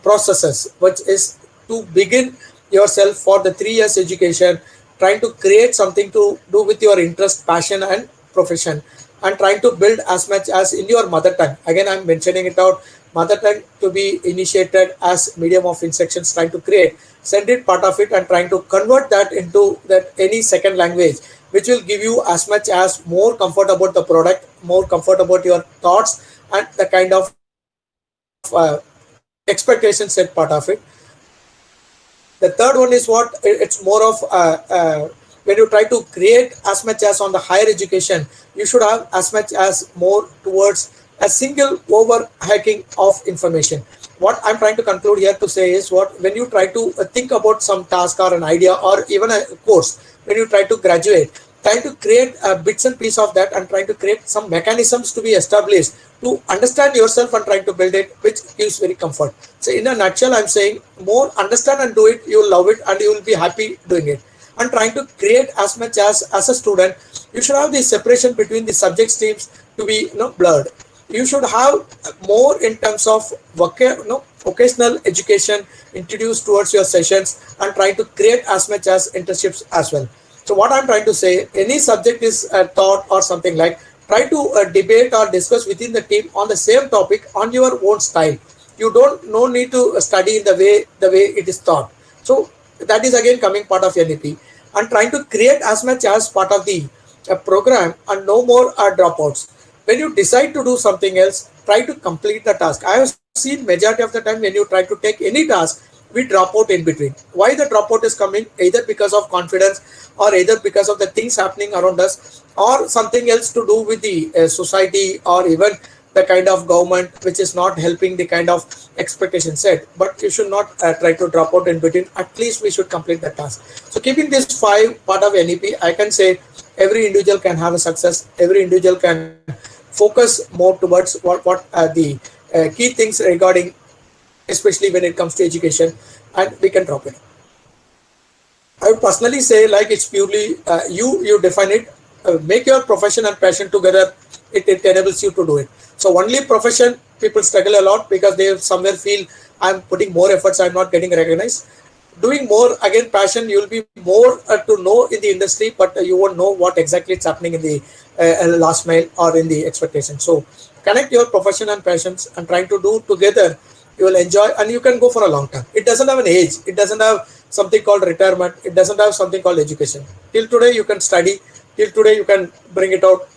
processes, which is to begin yourself for the 3 years education, trying to create something to do with your interest, passion, and profession, and trying to build as much as in your mother tongue. Again, I'm mentioning it out. Mother tongue to be initiated as medium of instructions, trying to create, send it part of it, and trying to convert that into that any second language, which will give you as much as more comfort about the product, more comfort about your thoughts, and the kind of expectation set part of it. The third one is what it's more of when you try to create as much as on the higher education, you should have as much as more towards a single over hacking of information. What I'm trying to conclude here to say is what when you try to think about some task or an idea or even a course, when you try to graduate, trying to create bits and pieces of that and trying to create some mechanisms to be established to understand yourself and trying to build it, which gives very comfort. So in a nutshell, I'm saying more understand and do it, you will love it and you will be happy doing it. And trying to create as much as a student, you should have the separation between the subject streams to be blurred. You should have more in terms of vocational education introduced towards your sessions and trying to create as much as internships as well. So what I'm trying to say, any subject is taught or something like, try to debate or discuss within the team on the same topic on your own style. You no need to study in the way it is taught. So that is again coming part of NEP, and trying to create as much as part of the program and no more dropouts. When you decide to do something else, try to complete the task. I have seen majority of the time when you try to take any task, we drop out in between. Why the dropout is coming? Either because of confidence or either because of the things happening around us or something else to do with the society or even the kind of government which is not helping the kind of expectation set. But you should not try to drop out in between. At least we should complete the task. So keeping this 5 part of NEP, I can say every individual can have a success. Every individual can focus more towards what are the key things regarding, especially when it comes to education, and we can drop it. I would personally say like it's purely you define it, make your profession and passion together, it enables you to do it. So only profession, people struggle a lot because they somewhere feel I'm putting more efforts, I'm not getting recognized. Doing more, again, passion, you will be more to know in the industry, but you won't know what exactly is happening in the last mile or in the expectation. So connect your profession and passions and trying to do together, you will enjoy and you can go for a long term. It doesn't have an age. It doesn't have something called retirement. It doesn't have something called education. Till today, you can study. Till today, you can bring it out.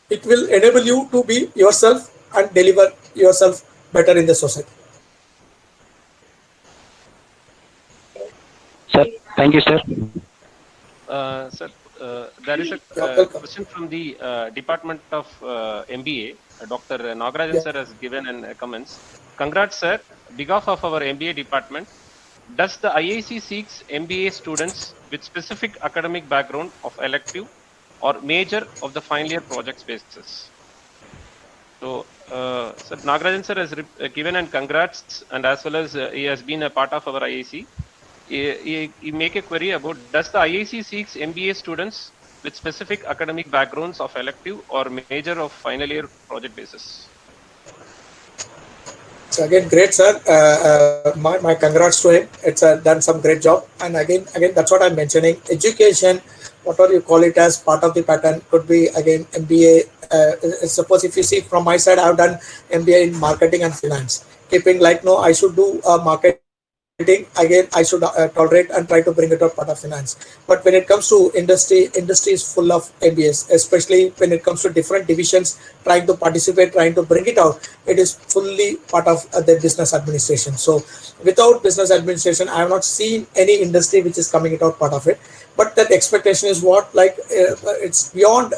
It will enable you to be yourself and deliver yourself better in the society. Sir, thank you, sir. Sir, there is a question from the Department of MBA. Dr. Nagarajan sir has given an comments. Congrats, sir. Behalf of our MBA department, does the IIC seeks MBA students with specific academic background of elective or major of the final year project basis? So, Sir Nagarajan sir has given an congrats, and as well as he has been a part of our IIC. He make a query about, does the IIC seeks MBA students with specific academic backgrounds of elective or major of final year project basis? So again, great, sir. My congrats to him. It's done some great job. And again, that's what I'm mentioning. Education, whatever you call it as part of the pattern, could be again MBA. Suppose if you see from my side, I've done MBA in marketing and finance. Keeping like, no, I should do marketing. Again, I should tolerate and try to bring it up part of finance. But when it comes to industry is full of MBAs, especially when it comes to different divisions, trying to participate, trying to bring it out, it is fully part of the business administration. So without business administration, I have not seen any industry which is coming it out part of it. But that expectation is what, like it's beyond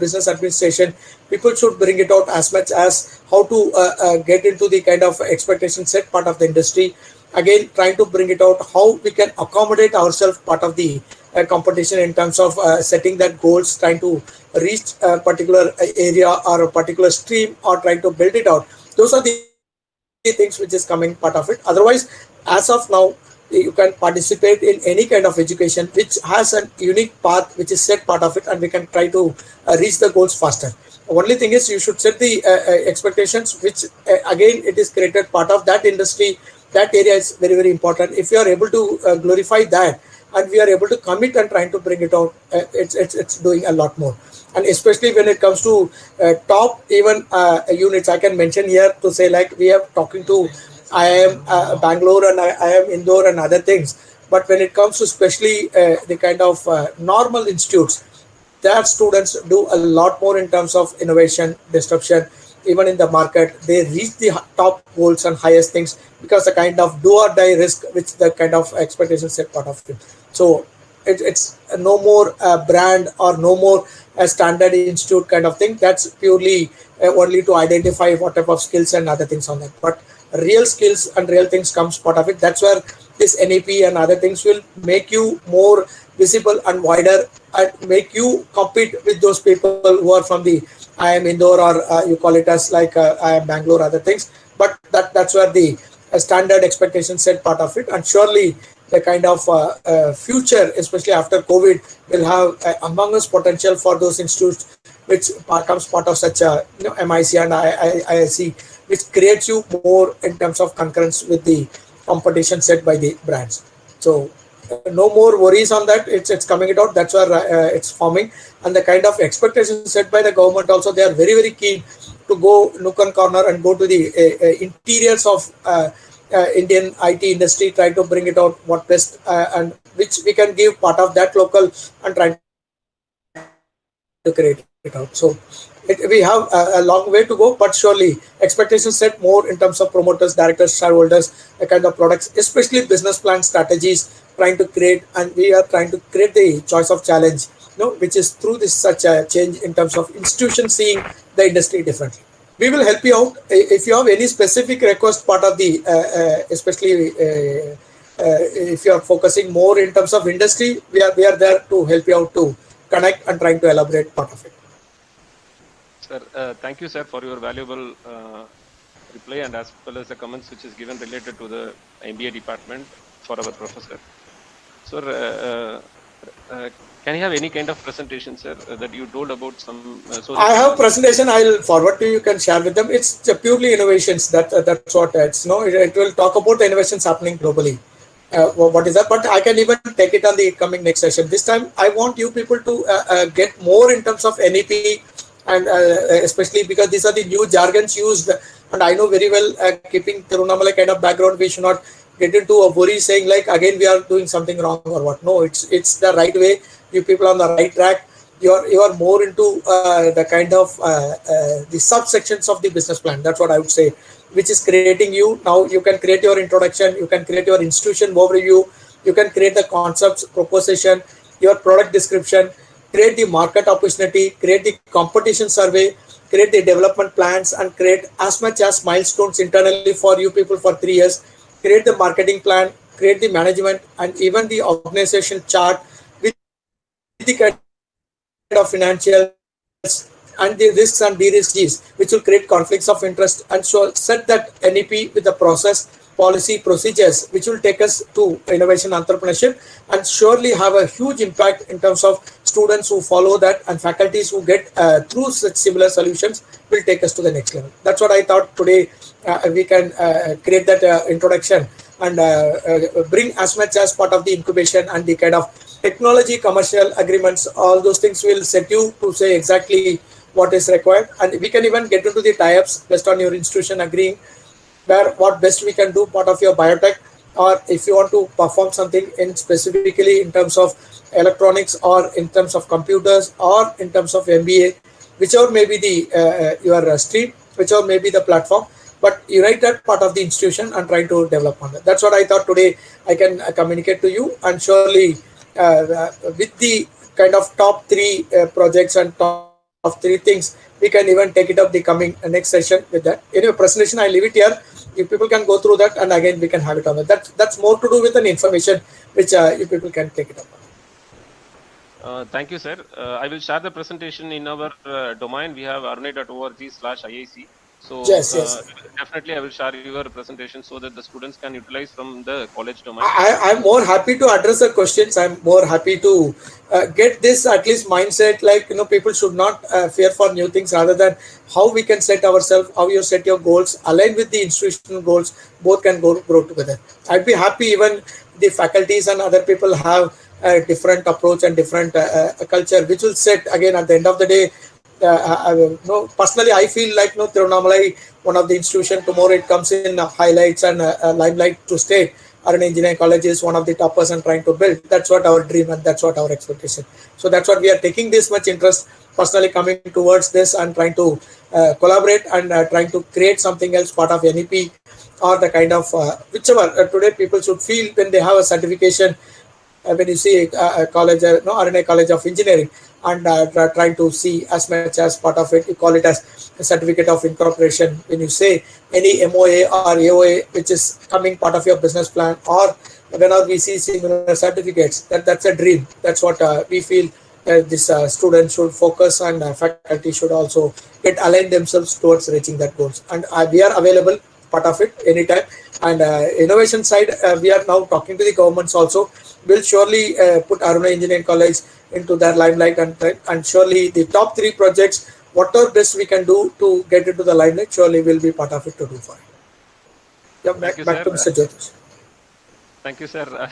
business administration. People should bring it out as much as how to get into the kind of expectation set part of the industry, again trying to bring it out how we can accommodate ourselves part of the competition in terms of setting that goals, trying to reach a particular area or a particular stream, or trying to build it out. Those are the things which is coming part of it. Otherwise, as of now, you can participate in any kind of education which has a unique path which is set part of it, and we can try to reach the goals faster. Only thing is you should set the expectations, which again it is created part of that industry. That area is very, very important. If you are able to glorify that, and we are able to commit and trying to bring it out, it's doing a lot more. And especially when it comes to top even units, I can mention here to say, like, we are talking to IIM Bangalore and IIM Indore and other things. But when it comes to especially the kind of normal institutes, their students do a lot more in terms of innovation, disruption, even in the market. They reach the top goals and highest things because the kind of do or die risk which the kind of expectations set part of it. So it's no more brand or no more a standard institute kind of thing. That's purely only to identify what type of skills and other things on that. But real skills and real things comes part of it. That's where this NEP and other things will make you more visible and wider, and make you compete with those people who are from the IIM Indore, or you call it as like IIM Bangalore, other things. But that's where the standard expectation set part of it. And surely the kind of future, especially after COVID, will have among us potential for those institutes which comes part of such a MIC and IIC, which creates you more in terms of concurrence with the competition set by the brands. So no more worries on that. It's coming it out. That's where it's forming. And the kind of expectations set by the government also, they are very, very keen to go nook and corner and go to the interiors of Indian IT industry, try to bring it out what best, and which we can give part of that local and try to create it out. So we have a long way to go, but surely expectations set more in terms of promoters, directors, shareholders, the kind of products, especially business plan strategies, trying to create, and we are trying to create the choice of challenge, which is through this such a change in terms of institutions seeing the industry differently. We will help you out. If you have any specific request part of the, especially if you are focusing more in terms of industry, we are there to help you out to connect and trying to elaborate part of it. Sir, thank you, sir, for your valuable reply, and as well as the comments which is given related to the MBA department for our professor. Sir, can you have any kind of presentation, sir, that you told about some? I have presentation. I'll forward to you. You can share with them. It's purely innovations. That's what it's. It will talk about the innovations happening globally. What is that? But I can even take it on the coming next session. This time, I want you people to get more in terms of NEP, and especially because these are the new jargons used. And I know very well, keeping Tiruvannamalai kind of background, we should not get into a worry saying like, again, we are doing something wrong or what. No, it's the right way. You people on the right track. You are more into the kind of the subsections of the business plan. That's what I would say, which is creating you. Now you can create your introduction. You can create your institution overview. You can create the concepts, proposition, your product description, create the market opportunity, create the competition survey, create the development plans, and create as much as milestones internally for you people for 3 years. Create the marketing plan, create the management, and even the organization chart with the kind of financials and the risks and de-risks, which will create conflicts of interest, and so set that NEP with the process, policy, procedures, which will take us to innovation entrepreneurship, and surely have a huge impact in terms of students who follow that, and faculties who get through such similar solutions will take us to the next level. That's what I thought today. We can create that introduction and bring as much as part of the incubation and the kind of technology commercial agreements. All those things will set you to say exactly what is required, and we can even get into the tie-ups based on your institution agreeing where what best we can do part of your biotech, or if you want to perform something in specifically in terms of electronics or in terms of computers or in terms of MBA, whichever may be the your stream, whichever may be the platform, but you write that part of the institution and try to develop on that. That's what I thought today I can communicate to you, and surely with the kind of top 3 projects and top 3 things, we can even take it up the coming next session with that. Anyway, presentation, I leave it here. you people can go through that, and again we can have it on that. That's more to do with an information which you people can take it up. Thank you, sir. I will share the presentation in our domain. We have arunai.org/IIC. So Yes. definitely I will share your presentation so that the students can utilize from the college domain. I'm more happy to address the questions. I'm more happy to get this at least mindset, like, people should not fear for new things, rather than how we can set ourselves, how you set your goals, align with the institutional goals, both can grow together. I'd be happy even the faculties and other people have a different approach and different culture, which will set, again, at the end of the day, personally, I feel like Tiruvannamalai, one of the institution, tomorrow it comes in highlights and limelight to state. Arunai Engineering College is one of the toppers and trying to build. That's what our dream and that's what our expectation. So that's what we are taking this much interest, personally coming towards this and trying to collaborate and trying to create something else, part of NEP or the kind of whichever today people should feel when they have a certification. When you see a college, Arunai College of Engineering, and trying to see as much as part of it, you call it as a certificate of incorporation. When you say any MOA or AOA, which is coming part of your business plan, or whenever we see similar certificates, that's a dream. That's what we feel this student should focus, and faculty should also get aligned themselves towards reaching that goals. And we are available, part of it, anytime. And innovation side, we are now talking to the governments also. Will surely put Arunai Engineering College into their limelight, and surely the top 3 projects, whatever best we can do to get into the limelight, surely will be part of it to do for it. Yeah, back to Mr. Jyotish. Thank you, sir.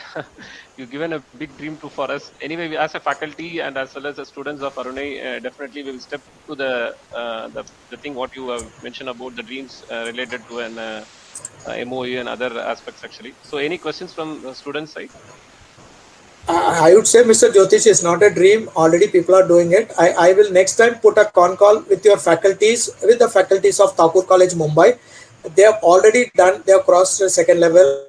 You've given a big dream for us. Anyway, we, as a faculty and as well as the students of Arunai, definitely we will step to the thing what you have mentioned about the dreams related to an MOE and other aspects actually. So any questions from the student side? I would say, Mr. Jyotish, is not a dream. Already people are doing it. I will next time put a con call with your faculties, with the faculties of Thakur College, Mumbai. They have already done, they have crossed the second level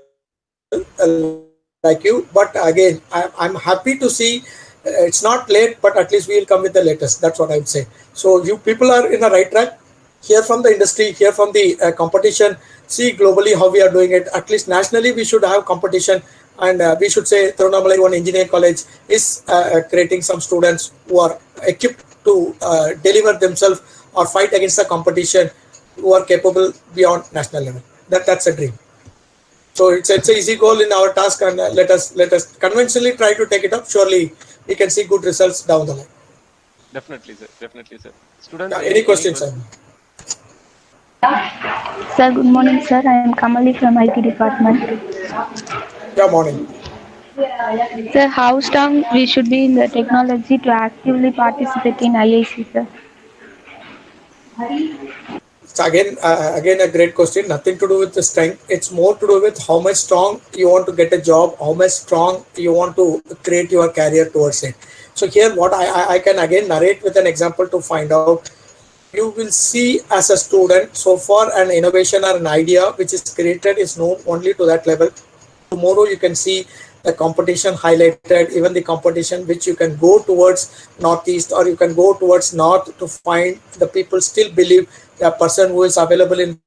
like you. But again, I'm happy to see it's not late, but at least we will come with the latest. That's what I would say. So you people are in the right track. Hear from the industry, hear from the competition, see globally how we are doing it. At least nationally, we should have competition. And we should say Tiruvannamalai One Engineering College is creating some students who are equipped to deliver themselves or fight against the competition, who are capable beyond national level. That's a dream. So it's an easy goal in our task, and let us conventionally try to take it up. Surely we can see good results down the line. Definitely, sir. Definitely, sir. Students, any questions, sir? Sir, good morning, sir. I am Kamali from IT department. Yeah, morning. Sir, how strong we should be in the technology to actively participate in IIC, sir? So again a great question. Nothing to do with the strength. It's more to do with how much strong you want to get a job, how much strong you want to create your career towards it. So here, what I can again narrate with an example to find out. You will see as a student, so far an innovation or an idea which is created is known only to that level. Tomorrow you can see the competition highlighted, even the competition which you can go towards northeast or you can go towards north to find the people still believe the person who is available in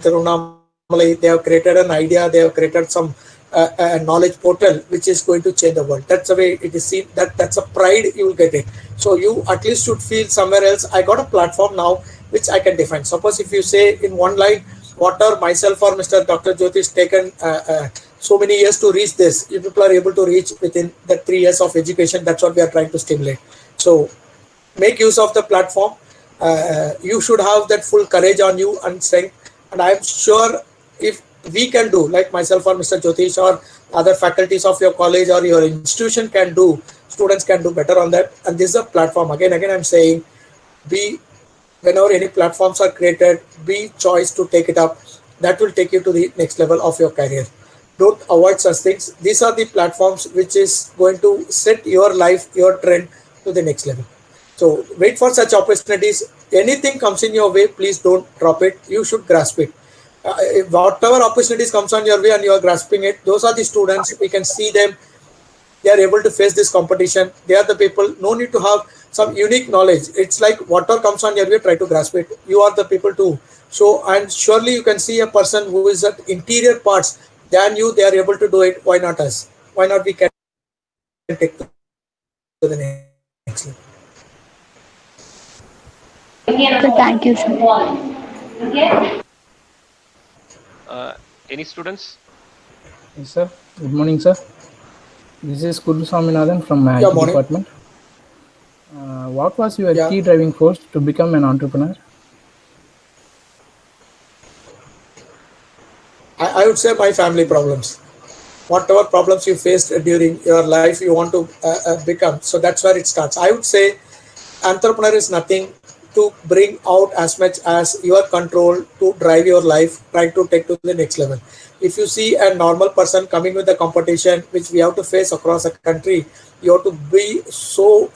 Tiruvannamalai, they have created an idea, they have created some a knowledge portal which is going to change the world. That's the way it is seen. That's a pride you will get it. So you at least should feel somewhere else. I got a platform now which I can define. Suppose if you say in one line, what are myself or Mr. Dr. Jyotish taken so many years to reach this, you people are able to reach within the 3 years of education. That's what we are trying to stimulate. So make use of the platform. You should have that full courage on you and strength. And I'm sure if we can do, like myself or Mr. Jyotish or other faculties of your college or your institution can do, students can do better on that. And this is a platform. Again, I'm saying, whenever any platforms are created, be choice to take it up. That will take you to the next level of your career. Don't avoid such things. These are the platforms which is going to set your life, your trend to the next level. So wait for such opportunities. Anything comes in your way, please don't drop it. You should grasp it. Whatever opportunities comes on your way and you are grasping it, those are the students. We can see them. They are able to face this competition. They are the people. No need to have some unique knowledge. It's like whatever comes on your way, try to grasp it. You are the people to So, and surely you can see a person who is at interior parts than you, they are able to do it. Why not us? Why not we can take to the next level? So thank you, sir. Any students? Yes, sir. Good morning, sir. This is Kudu Swaminathan from IT morning. department. What was your Yeah. key driving force to become an entrepreneur? I would say my family problems. Whatever problems you faced during your life, you want to become. So that's where it starts. I would say entrepreneur is nothing to bring out as much as your control to drive your life, trying to take to the next level. If you see a normal person coming with the competition, which we have to face across a country, you have to be so,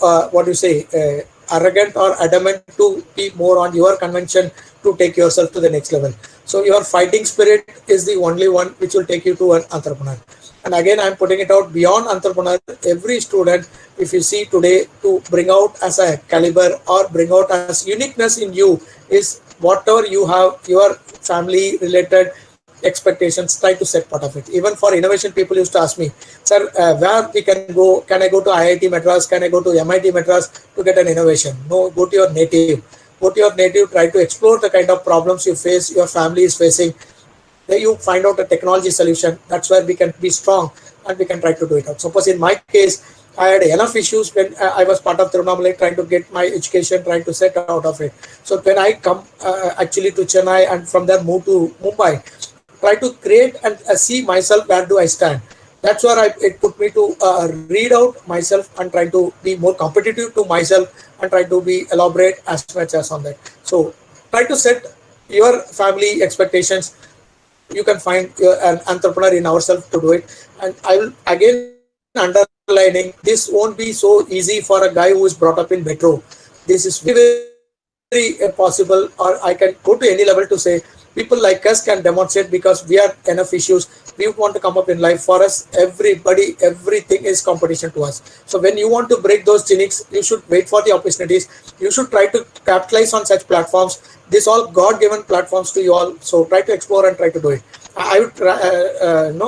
arrogant or adamant to be more on your convention to take yourself to the next level. So your fighting spirit is the only one which will take you to an entrepreneur. And again, I'm putting it out beyond entrepreneur. Every student, if you see today, to bring out as a caliber or bring out as uniqueness in you is whatever you have, your family related expectations, try to set part of it. Even for innovation, people used to ask me, sir, where we can go? Can I go to IIT Madras? Can I go to MIT Madras to get an innovation? No, go to your native. Go to your native, try to explore the kind of problems you face, your family is facing. Then you find out a technology solution. That's where we can be strong and we can try to do it out. Suppose in my case, I had enough issues when I was part of Tirunelveli, trying to get my education, trying to set out of it. So when I come actually to Chennai and from there move to Mumbai, try to create and see myself, where do I stand. That's where it put me to read out myself and try to be more competitive to myself and try to be elaborate as much as on that. So try to set your family expectations. You can find an entrepreneur in ourselves to do it. And I will again underlining, this won't be so easy for a guy who is brought up in metro. This is very possible, or I can go to any level to say people like us can demonstrate because we have enough issues. We want to come up in life. For us, everybody, everything is competition to us. So when you want to break those cynics, you should wait for the opportunities. You should try to capitalize on such platforms. These all God-given platforms to you all. So try to explore and try to do it. I would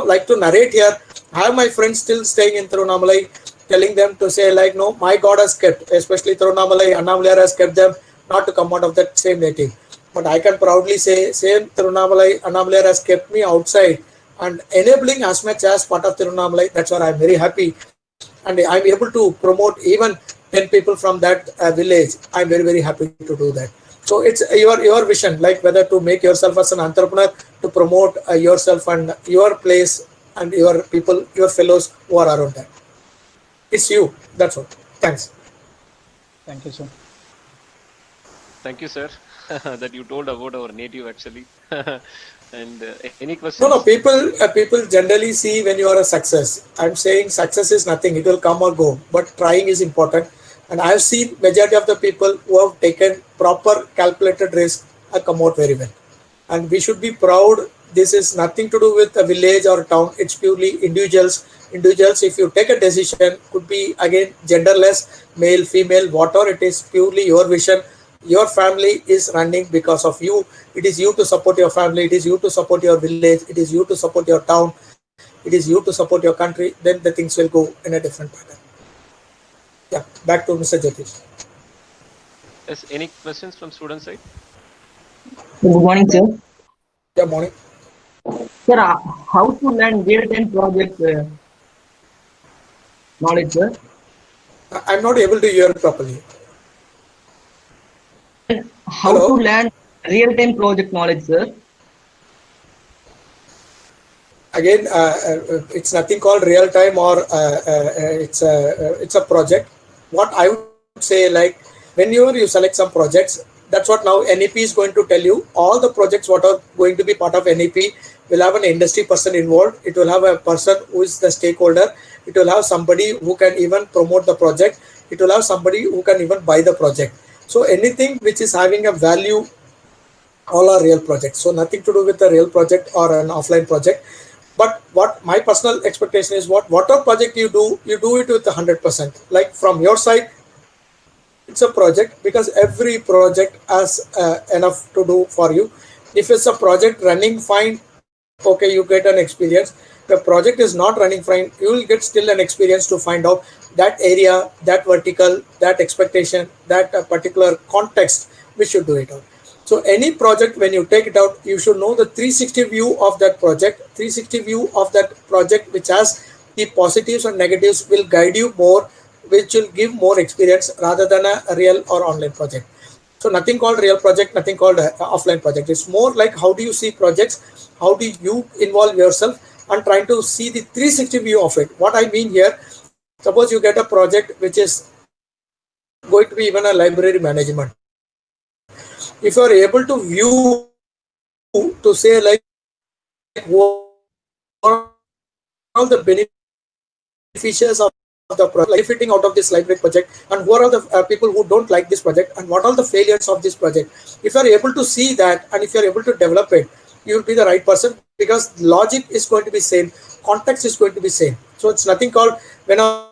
like to narrate here. I have my friends still staying in Tirunelveli, telling them to say like, no, my God has kept, especially Tirunelveli, Annamalai has kept them not to come out of that same native. But I can proudly say, same Tirunelveli, Annamalai has kept me outside and enabling as much as part of Tirunelveli. That's why I'm very happy. And I'm able to promote even 10 people from that village. I'm very, very happy to do that. So it's your vision, like whether to make yourself as an entrepreneur, to promote yourself and your place and your people, your fellows who are around that. It's you. That's all. Thanks. Thank you, sir. Thank you, sir, that you told about our native actually. And any questions? No. People generally see when you are a success. I'm saying success is nothing. It will come or go, but trying is important. And I have seen majority of the people who have taken proper calculated risk have come out very well. And we should be proud. This is nothing to do with a village or a town. It's purely individuals. Individuals, if you take a decision, could be again genderless, male, female, whatever it is, purely your vision. Your family is running because of you. It is you to support your family. It is you to support your village. It is you to support your town. It is you to support your country. Then the things will go in a different pattern. Yeah, back to Mr. Jyotish. Yes, any questions from student side? Good morning, sir. Yeah, morning. Sir, how to learn real-time project knowledge, sir? I'm not able to hear properly. How Hello? to learn real-time project knowledge, sir? Again, it's nothing called real time or it's a project. What I would say, like whenever you select some projects, that's what now NEP is going to tell you. All the projects what are going to be part of NEP will have an industry person involved. It will have a person who is the stakeholder. It will have somebody who can even promote the project. It will have somebody who can even buy the project. So anything which is having a value, all are real projects. So nothing to do with a real project or an offline project. But what my personal expectation is, whatever project you do it with 100%. Like from your side, it's a project because every project has enough to do for you. If it's a project running fine, okay, you get an experience. The project is not running fine, you will get still an experience to find out that area, that vertical, that expectation, that particular context we should do it out. So any project, when you take it out, you should know the 360 view of that project. 360 view of that project, which has the positives and negatives, will guide you more, which will give more experience rather than a real or online project. So nothing called real project, nothing called offline project. It's more like how do you see projects, how do you involve yourself and trying to see the 360 view of it. What I mean here, suppose you get a project which is going to be even a library management. If you are able to view to say like what are all the beneficiaries of the project, benefiting out of this library project, and who are the people who don't like this project, and what are the failures of this project. If you are able to see that, and if you are able to develop it, you will be the right person, because logic is going to be same, context is going to be same. So it's nothing called whenever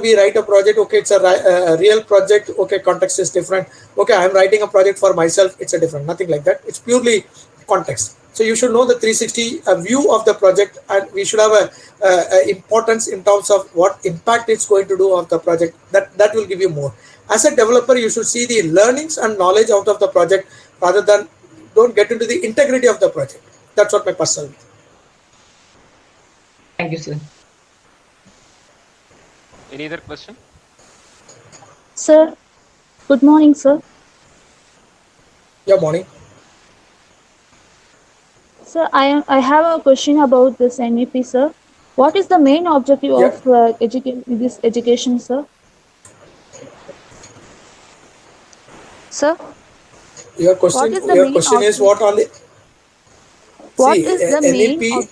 we write a project, okay, it's a real project, okay, context is different, okay, I'm writing a project for myself, it's a different, nothing like that. It's purely context. So you should know the 360 view of the project, and we should have a importance in terms of what impact it's going to do of the project. That will give you more. As a developer, you should see the learnings and knowledge out of the project rather than don't get into the integrity of the project. That's what my personal view. Thank you, sir. Any other question? Sir, good morning, sir. Yeah, morning. Sir, I have a question about this NEP, sir. What is the main objective of this education, sir? Sir, Your question is what on the what is the main NEP?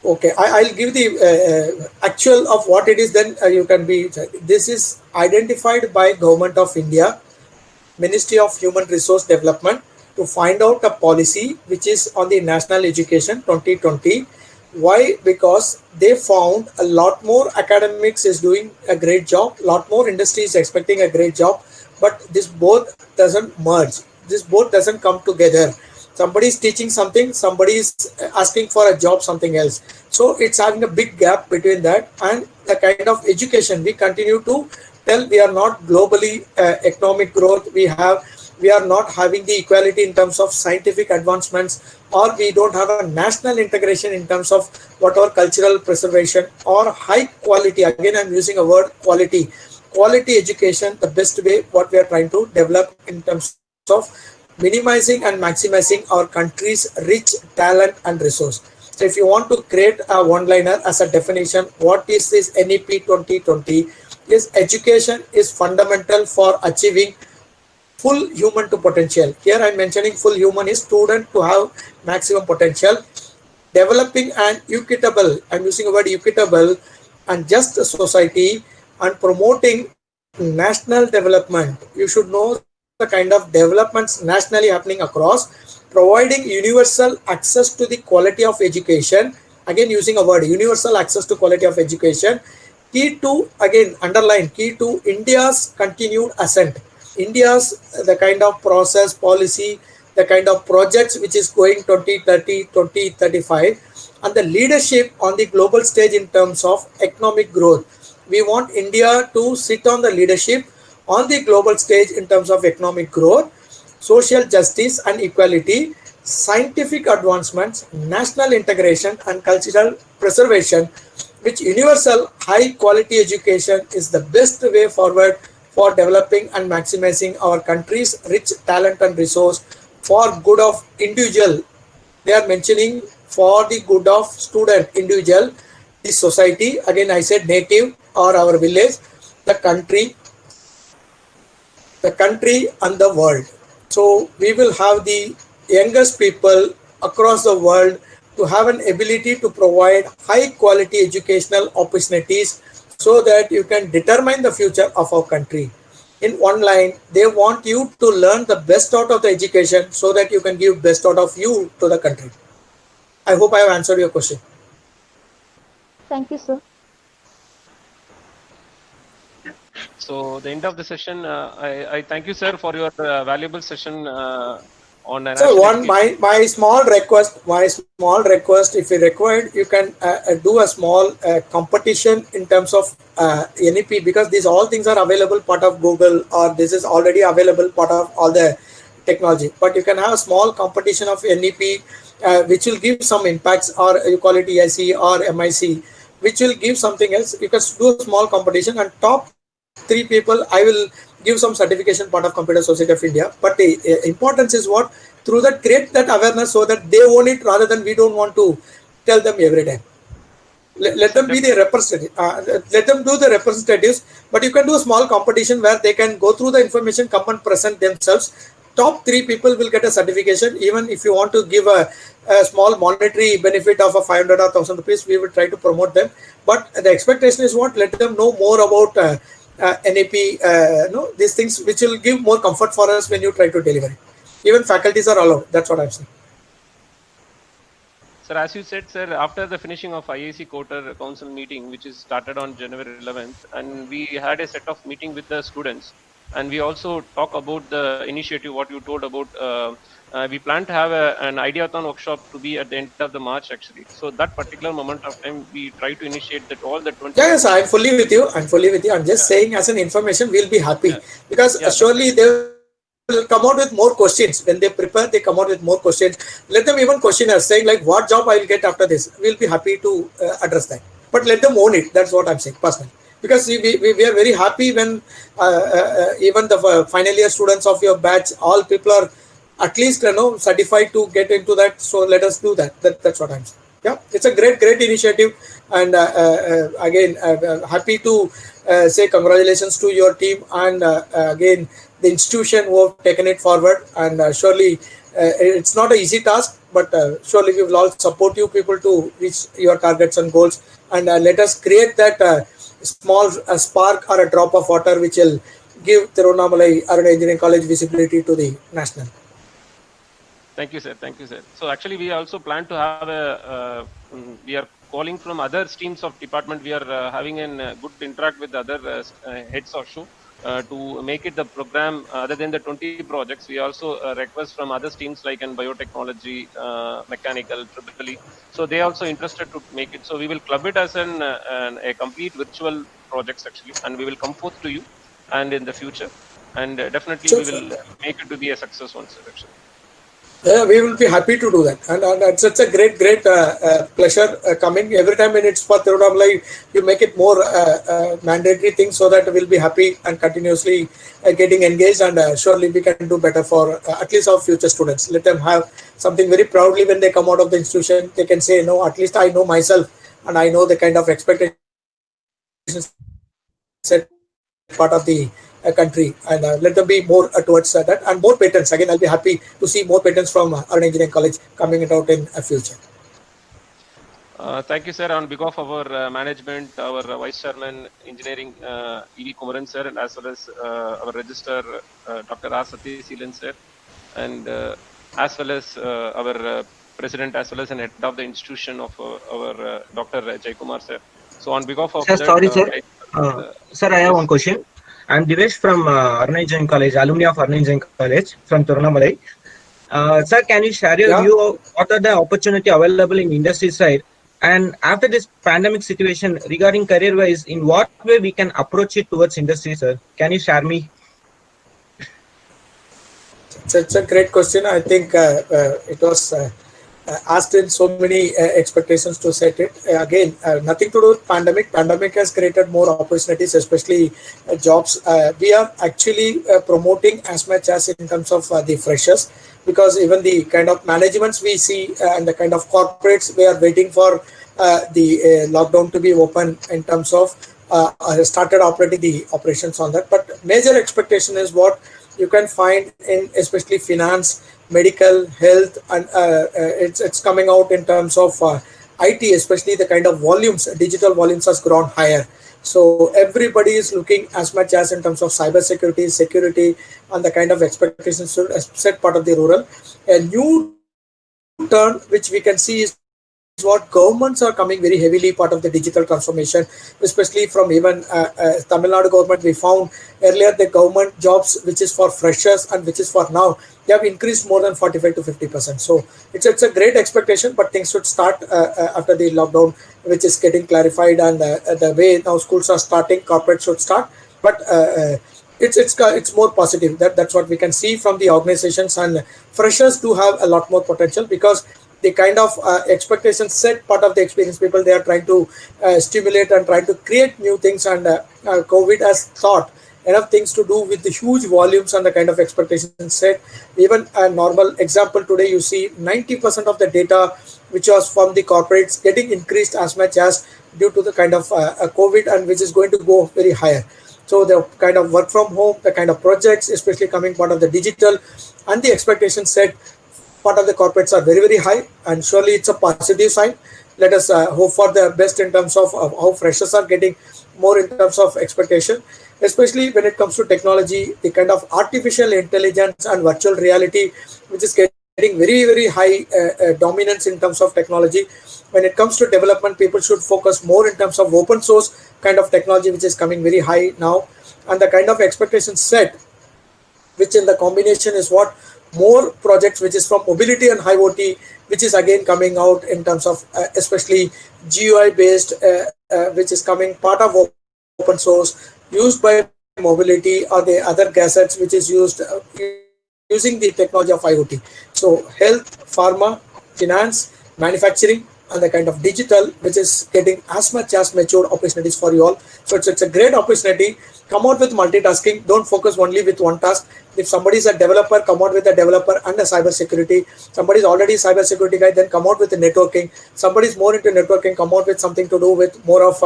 Okay, I'll give the actual of what it is, then you can be. This is identified by Government of India, Ministry of Human Resource Development, to find out a policy which is on the National Education 2020. Why? Because they found a lot more academics is doing a great job, lot more industry is expecting a great job, but this both doesn't merge. This both doesn't come together. Somebody is teaching something, somebody is asking for a job, something else. So it's having a big gap between that and the kind of education we continue to tell. We are not globally economic growth. We are not having the equality in terms of scientific advancements, or we don't have a national integration in terms of whatever cultural preservation or high quality. Again, I'm using a word quality education, the best way what we are trying to develop in terms of minimizing and maximizing our country's rich talent and resource. So if you want to create a one-liner as a definition, what is this NEP 2020? Is education is fundamental for achieving full human to potential. Here I'm mentioning full human is student to have maximum potential, developing an equitable, I'm using the word equitable and just society, and promoting national development. You should know the kind of developments nationally happening across, providing universal access to the quality of education. Again, using a word, universal access to quality of education. Key to, again, underline, key to India's continued ascent. India's the kind of process, policy, the kind of projects which is going 2030, 2035, and the leadership on the global stage in terms of economic growth. We want India to sit on the leadership on the global stage in terms of economic growth, social justice and equality, scientific advancements, national integration and cultural preservation, which universal high quality education is the best way forward for developing and maximizing our country's rich talent and resource for good of individual. They are mentioning for the good of student, individual, the society, again I said native or our village, the country and the world. So we will have the youngest people across the world to have an ability to provide high quality educational opportunities so that you can determine the future of our country. In one line, they want you to learn the best out of the education so that you can give best out of you to the country. I hope I have answered your question. Thank you, sir. So the end of the session, I thank you, sir, for your valuable session on a So national one education. my small request, if you required, you can do a small competition in terms of NEP, because these all things are available part of Google, or this is already available part of all the technology. But you can have a small competition of NEP, which will give some impacts, or you call it EIC or MIC, which will give something else. You can do a small competition, and top 3 people I will give some certification part of Computer Society of India. But the importance is what, through that create that awareness so that they own it, rather than we don't want to tell them every time. Let So them be the representative, let them do the representatives. But you can do a small competition where they can go through the information, come and present themselves. Top 3 people will get a certification. Even if you want to give a small monetary benefit of a 500 or 1000 rupees, we will try to promote them. But the expectation is what, let them know more about NAP, these things, which will give more comfort for us when you try to deliver it. Even faculties are allowed. That's what I'm saying. Sir, as you said, sir, after the finishing of IIC Quarter Council meeting, which is started on January 11th, and we had a set of meeting with the students, and we also talk about the initiative, what you told about, we plan to have an Ideathon workshop to be at the end of the March, actually. So that particular moment of time, we try to initiate that all the 20. Yes, I'm fully with you. I'm just saying, as an information, we'll be happy, because surely they will come out with more questions. When they prepare, they come out with more questions. Let them even question us, saying like, what job I will get after this. We'll be happy to address that. But let them own it. That's what I'm saying personally. Because we are very happy when even the final year students of your batch, all people are at least certified to get into that. So let us do that. That's what I'm saying. Yeah, it's a great initiative, and again, happy to say congratulations to your team, and again the institution who have taken it forward. And surely it's not an easy task, but surely we will all support you people to reach your targets and goals. And let us create that small spark or a drop of water which will give Tiruvannamalai Aruna Engineering College visibility to the national. Thank you, sir. Thank you, sir. So actually, we also plan to have we are calling from other streams of department. We are having a good interact with other heads or so to make it the program. Other than the 20 projects, we also request from other streams like in biotechnology, mechanical, EEE. So they also interested to make it. So we will club it as a complete virtual projects actually, and we will come forth to you and in the future. And definitely we will make it to be a success once actually. Yeah, we will be happy to do that, and it's such a great pleasure coming every time when it's for Tiruvannamalai. You make it more mandatory thing, so that we'll be happy and continuously getting engaged, and surely we can do better for at least our future students. Let them have something very proudly when they come out of the institution. They can say, no, at least I know myself, and I know the kind of expectations set part of the country, and let them be more towards that, and more patents. Again, I'll be happy to see more patents from Aruna Engineering College coming out in a future. Thank you, sir. On behalf of our management, our Vice Chairman, Engineering, E.V. Kumaran, sir, and as well as our Registrar, Dr. R. Satyaseelan, sir, and as well as our President, as well as an head of the institution of our Dr. Jaikumar, sir. So on behalf of Sir, that, sorry, sir. Sir, I have one question. I'm Divesh from Aruna Engineering College, alumni of Aruna Engineering College from Tiruvannamalai. Sir, can you share your view of what are the opportunity available in industry side? And after this pandemic situation, regarding career-wise, in what way we can approach it towards industry, sir? Can you share me? It's a great question. I think it was asked in so many expectations to set it. Again, nothing to do with pandemic. Pandemic has created more opportunities, especially jobs. We are actually promoting as much as in terms of the freshers, because even the kind of managements we see and the kind of corporates, we are waiting for the lockdown to be open in terms of started operating the operations on that. But major expectation is what you can find in especially finance, medical, health, and it's coming out in terms of IT, especially the kind of volumes, digital volumes has grown higher. So everybody is looking as much as in terms of cyber security, and the kind of expectations to set part of the rural. A new turn which we can see is what governments are coming very heavily part of the digital transformation, especially from even Tamil Nadu government. We found earlier the government jobs, which is for freshers and which is for now, they have increased more than 45 to 50%. So it's a great expectation, but things should start after the lockdown, which is getting clarified, and the way now schools are starting, corporate should start. But it's more positive. That's what we can see from the organizations, and freshers do have a lot more potential because the kind of expectations set part of the experienced people, they are trying to stimulate and trying to create new things, and COVID has taught enough things to do with the huge volumes and the kind of expectations set. Even a normal example today, you see 90% of the data which was from the corporates getting increased as much as due to the kind of COVID, and which is going to go very higher. So the kind of work from home, the kind of projects, especially coming part of the digital, and the expectations set part of the corporates are very, very high, and surely it's a positive sign. Let us hope for the best in terms of how freshers are getting more in terms of expectation, especially when it comes to technology, the kind of artificial intelligence and virtual reality, which is getting very, very high dominance in terms of technology. When it comes to development, people should focus more in terms of open source kind of technology, which is coming very high now, and the kind of expectations set, which in the combination is what more projects which is from mobility and IoT, which is again coming out in terms of especially GUI based, which is coming part of open source, used by mobility or the other gadgets which is used using the technology of IoT. So health, pharma, finance, manufacturing, and the kind of digital, which is getting as much as mature opportunities for you all. So it's a great opportunity. Come out with multitasking. Don't focus only with one task. If somebody is a developer, come out with a developer and a cybersecurity. Somebody is already a cybersecurity guy, then come out with the networking. Somebody is more into networking, come out with something to do with more of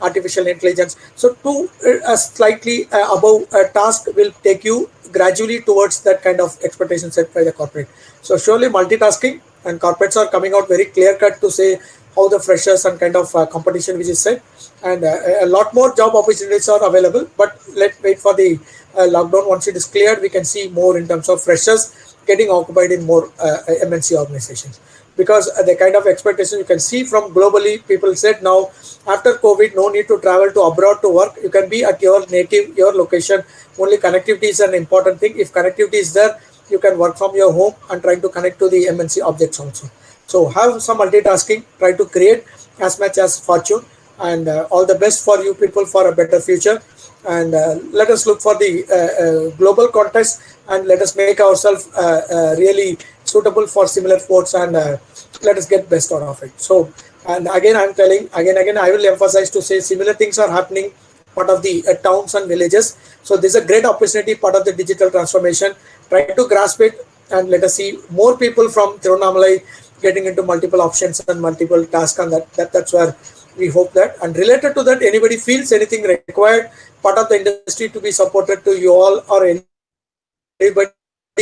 artificial intelligence. So to a slightly above task will take you gradually towards that kind of expectation set by the corporate. So surely multitasking, and corporates are coming out very clear cut to say how the freshers and kind of competition which is set, and a lot more job opportunities are available. But let's wait for the lockdown. Once it is cleared, we can see more in terms of freshers getting occupied in more MNC organizations, because the kind of expectation you can see from globally, people said now after COVID, no need to travel to abroad to work. You can be at your native, your location. Only connectivity is an important thing. If connectivity is there, you can work from your home and try to connect to the MNC objects also. So have some multitasking, try to create as much as fortune, and all the best for you people for a better future. And let us look for the global contest, and let us make ourselves really suitable for similar sports, and let us get best out of it. So, and again, I'm telling again, I will emphasize to say similar things are happening part of the towns and villages. So this is a great opportunity, part of the digital transformation. Try to grasp it, and let us see more people from Tiruvannamalai getting into multiple options and multiple tasks, and that's where we hope that. And related to that, anybody feels anything required, part of the industry to be supported to you all, or anybody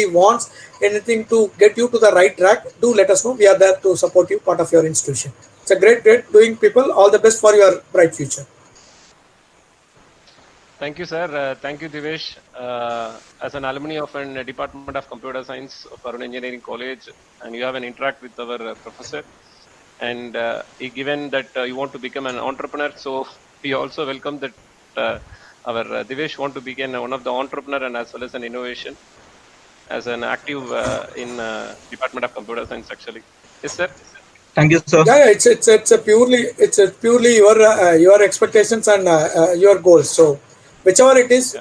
wants anything to get you to the right track, do let us know. We are there to support you, part of your institution. It's a great doing, people. All the best for your bright future. Thank you, sir. Thank you, Divesh. As an alumni of a Department of Computer Science of Aruna Engineering College, and you have an interact with our professor, and given that you want to become an entrepreneur, so we also welcome that our Divesh want to begin one of the entrepreneur and as well as an innovation as an active in Department of Computer Science actually. Yes, sir. Thank you, sir. Yeah, it's a purely your expectations and your goals. So whichever it is,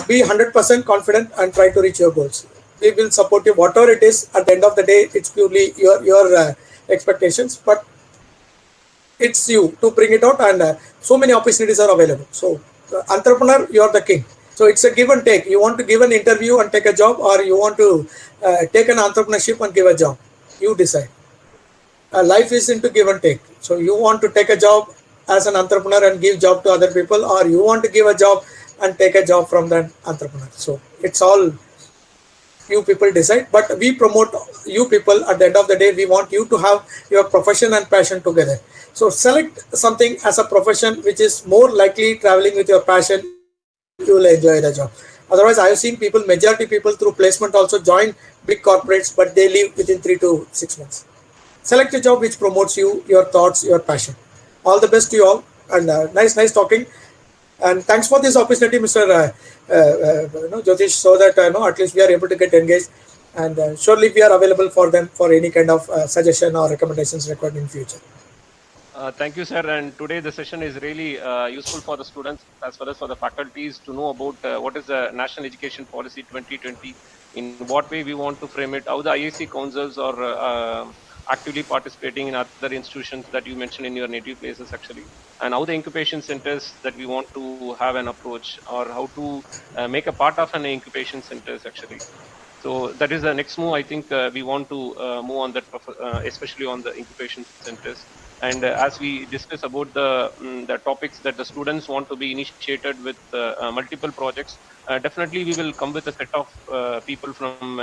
be 100% confident and try to reach your goals. We will support you, whatever it is. At the end of the day, it's purely your expectations, but it's you to bring it out, and so many opportunities are available. So entrepreneur, you are the king. So it's a give and take. You want to give an interview and take a job, or you want to take an entrepreneurship and give a job. You decide. Life is into give and take. So you want to take a job as an entrepreneur and give job to other people, or you want to give a job and take a job from that entrepreneur. So it's all you people decide, but we promote you people. At the end of the day, we want you to have your profession and passion together. So select something as a profession which is more likely traveling with your passion. You will enjoy the job. Otherwise, I have seen people, majority people through placement also join big corporates, but they leave within 3 to 6 months. select a job which promotes you, your thoughts, your passion. All the best to you all, and nice talking. And thanks for this opportunity, Mr. Jyotish, so that at least we are able to get engaged, and surely we are available for them for any kind of suggestion or recommendations required in future. Thank you, sir. And today the session is really useful for the students as well as for the faculties to know about what is the National Education Policy 2020, in what way we want to frame it, how the IAC councils are actively participating in other institutions that you mentioned in your native places actually, and how the incubation centers that we want to have an approach, or how to make a part of an incubation centers actually. So that is the next move. I think we want to move on that, especially on the incubation centers. And as we discuss about the topics that the students want to be initiated with multiple projects, definitely we will come with a set of people from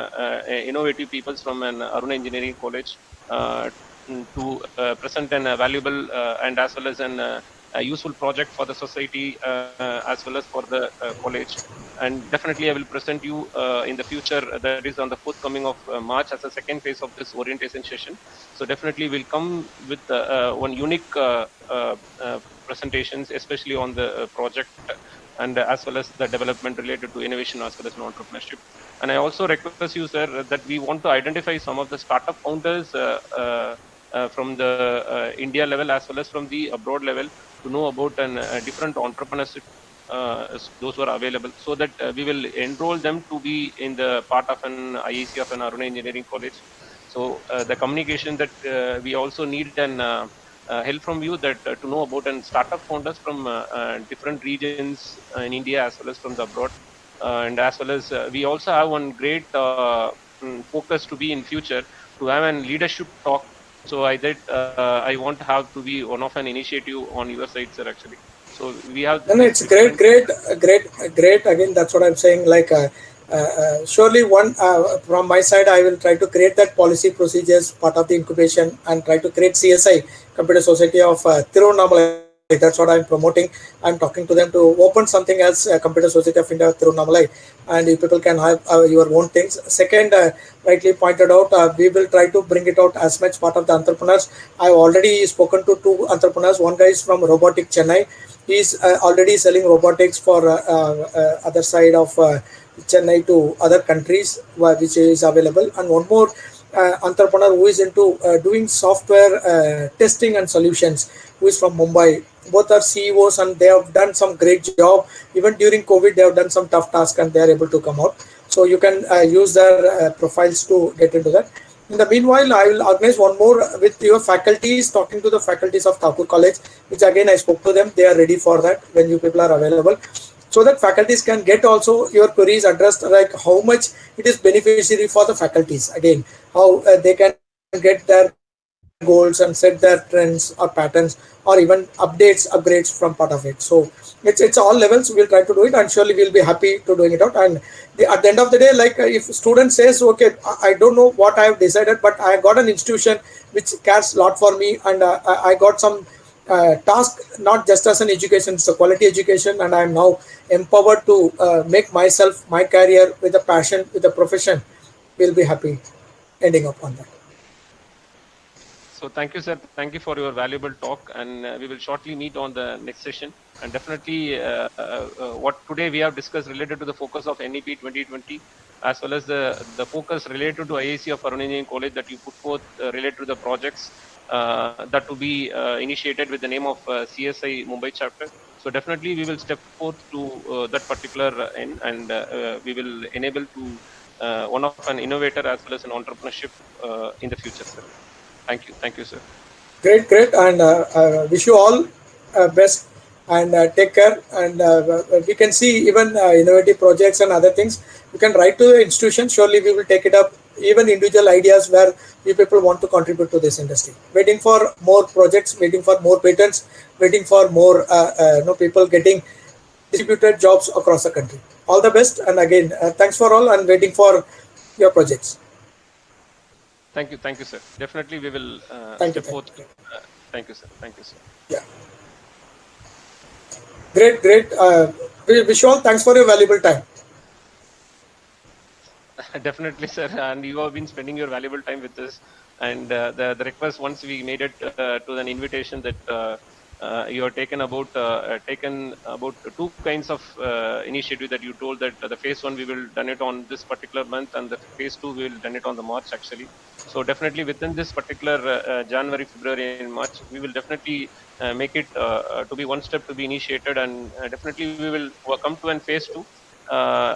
innovative peoples from an Aruna Engineering College to present an valuable and as well as an a useful project for the society as well as for the college. And definitely I will present you in the future, that is on the forthcoming of March, as a second phase of this orientation session. So definitely we'll come with one unique presentations, especially on the project and as well as the development related to innovation as well as entrepreneurship. And I also request you, sir, that we want to identify some of the startup founders from the India level as well as from the abroad level, to know about different entrepreneurship, those who are available, so that we will enroll them to be in the part of an IAC of an Aruna Engineering College. So the communication that we also need an help from you, that to know about and startup founders from different regions in India as well as from the abroad. And as well as we also have one great focus to be in future to have a leadership talk. So I want to have to be one of an initiative on your side, sir, actually. So we have. And it's great. Again, that's what I'm saying. Like, surely one from my side, I will try to create that policy procedures part of the incubation and try to create CSI, Computer Society of Tirunnamalai. That's what I'm promoting. I'm talking to them to open something else, Computer Society of India, Tirunnamalai, and you people can have your own things. Second, rightly pointed out, we will try to bring it out as much part of the entrepreneurs. I've already spoken to 2 entrepreneurs. One guy is from Robotic Chennai. He's already selling robotics for other side of Chennai to other countries, which is available. And one more entrepreneur who is into doing software testing and solutions, who is from Mumbai. Both are CEOs and they have done some great job. Even during COVID, they have done some tough tasks and they are able to come out. So you can use their profiles to get into that. In the meanwhile, I will organize one more with your faculties, talking to the faculties of Thakur College, which again I spoke to them. They are ready for that when you people are available, so that faculties can get also your queries addressed, like how much it is beneficiary for the faculties. Again, how they can get their goals and set their trends or patterns or even upgrades from part of it. So it's all levels. We'll try to do it, and surely we'll be happy to doing it out. And at the end of the day, like if student says, okay, I don't know what I have decided, but I got an institution which cares a lot for me, and I got some task, not just as an education, it's a quality education, and I'm now empowered to make myself, my career with a passion, with a profession. We'll be happy ending up on that. So thank you, sir. Thank you for your valuable talk, and we will shortly meet on the next session. And definitely what today we have discussed related to the focus of NEP 2020, as well as the focus related to IAC of Aruna Engineering College that you put forth related to the projects that to be initiated with the name of CSI Mumbai chapter. So definitely we will step forth to that particular end, and we will enable to one of an innovator as well as an entrepreneurship in the future, sir. Thank you, sir. Great, and wish you all best, and take care. And we can see even innovative projects and other things. You can write to the institution. Surely we will take it up. Even individual ideas where you people want to contribute to this industry. Waiting for more projects, waiting for more patents, waiting for more people getting distributed jobs across the country. All the best, and again, thanks for all, and waiting for your projects. Thank you, sir. Definitely we will step forth. Thank you, sir. Yeah. Great. We wish you all thanks for your valuable time. Definitely, sir. And you have been spending your valuable time with us. And the request, once we made it to an invitation that you are taken about two kinds of initiative that you told that the phase 1 we will done it on this particular month, and the phase 2 we will done it on the March actually. So definitely within this particular January, February and March, we will definitely make it to be one step to be initiated, and definitely we will come to an phase 2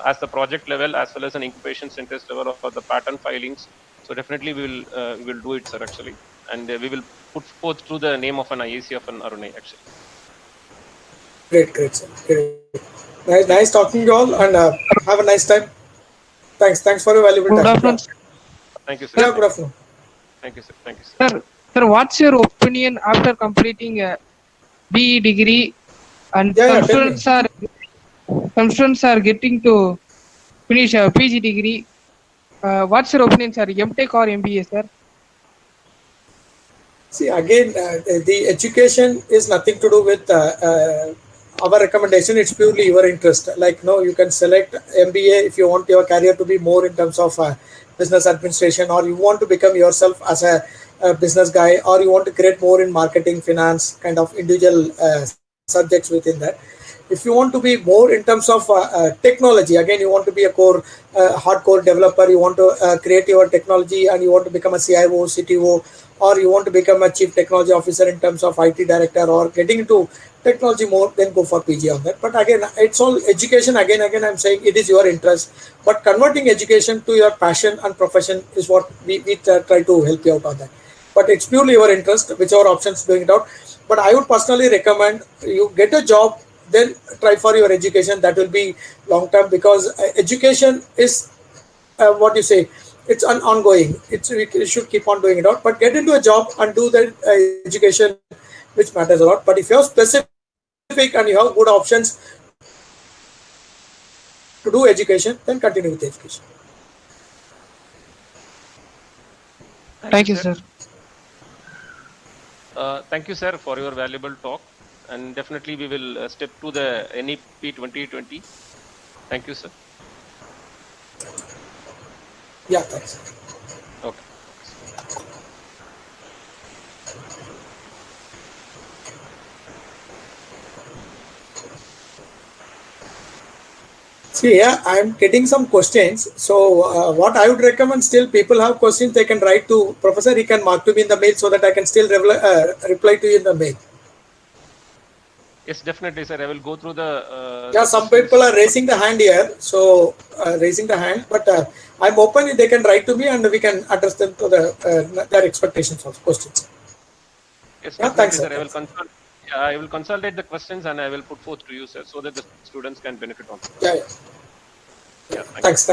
as the project level as well as an incubation centers level for the pattern filings. So definitely we will do it, sir, actually, and we will put forth through the name of an IAC of an Arunai actually. Great, sir. Great. Nice talking to you all, and have a nice time. Thanks for your valuable time. Good afternoon. Thank you, sir. Yeah, good afternoon. Thank you, sir. Sir, what's your opinion after completing a BE degree and some students are getting to finish a PG degree? What's your opinion, sir? MTech or MBA, sir? See, again, the education is nothing to do with our recommendation. It's purely your interest. Like, no, you can select MBA if you want your career to be more in terms of business administration, or you want to become yourself as a business guy, or you want to create more in marketing, finance, kind of individual subjects within that. If you want to be more in terms of technology, again, you want to be a hardcore developer, you want to create your technology, and you want to become a CIO, CTO, or you want to become a chief technology officer in terms of IT director, or getting into technology more, then go for PG on that. But again, it's all education. Again, I'm saying it is your interest, but converting education to your passion and profession is what we try to help you out on that. But it's purely your interest, whichever options doing it out. But I would personally recommend you get a job, then try for your education. That will be long term, because education is what you say, it's an ongoing. We should keep on doing it out, but get into a job and do the education, which matters a lot. But if you have specific and you have good options to do education, then continue with education. Thank you, sir. Thank you, sir, for your valuable talk, and definitely we will step to the NEP 2020. Thank you, sir. Yeah, thanks. Okay. See, yeah, I'm getting some questions. So what I would recommend, still people have questions, they can write to Professor. He can mark to me in the mail so that I can still reply to you in the mail. Yes, definitely, sir. I will go through the. Yeah, some people are raising the hand here. So raising the hand, but I'm open. They can write to me and we can address them to their expectations of questions. Yes, yeah, thanks, sir. I will consolidate the questions and I will put forth to you, sir, so that the students can benefit on it. Yeah. Yeah. Thanks.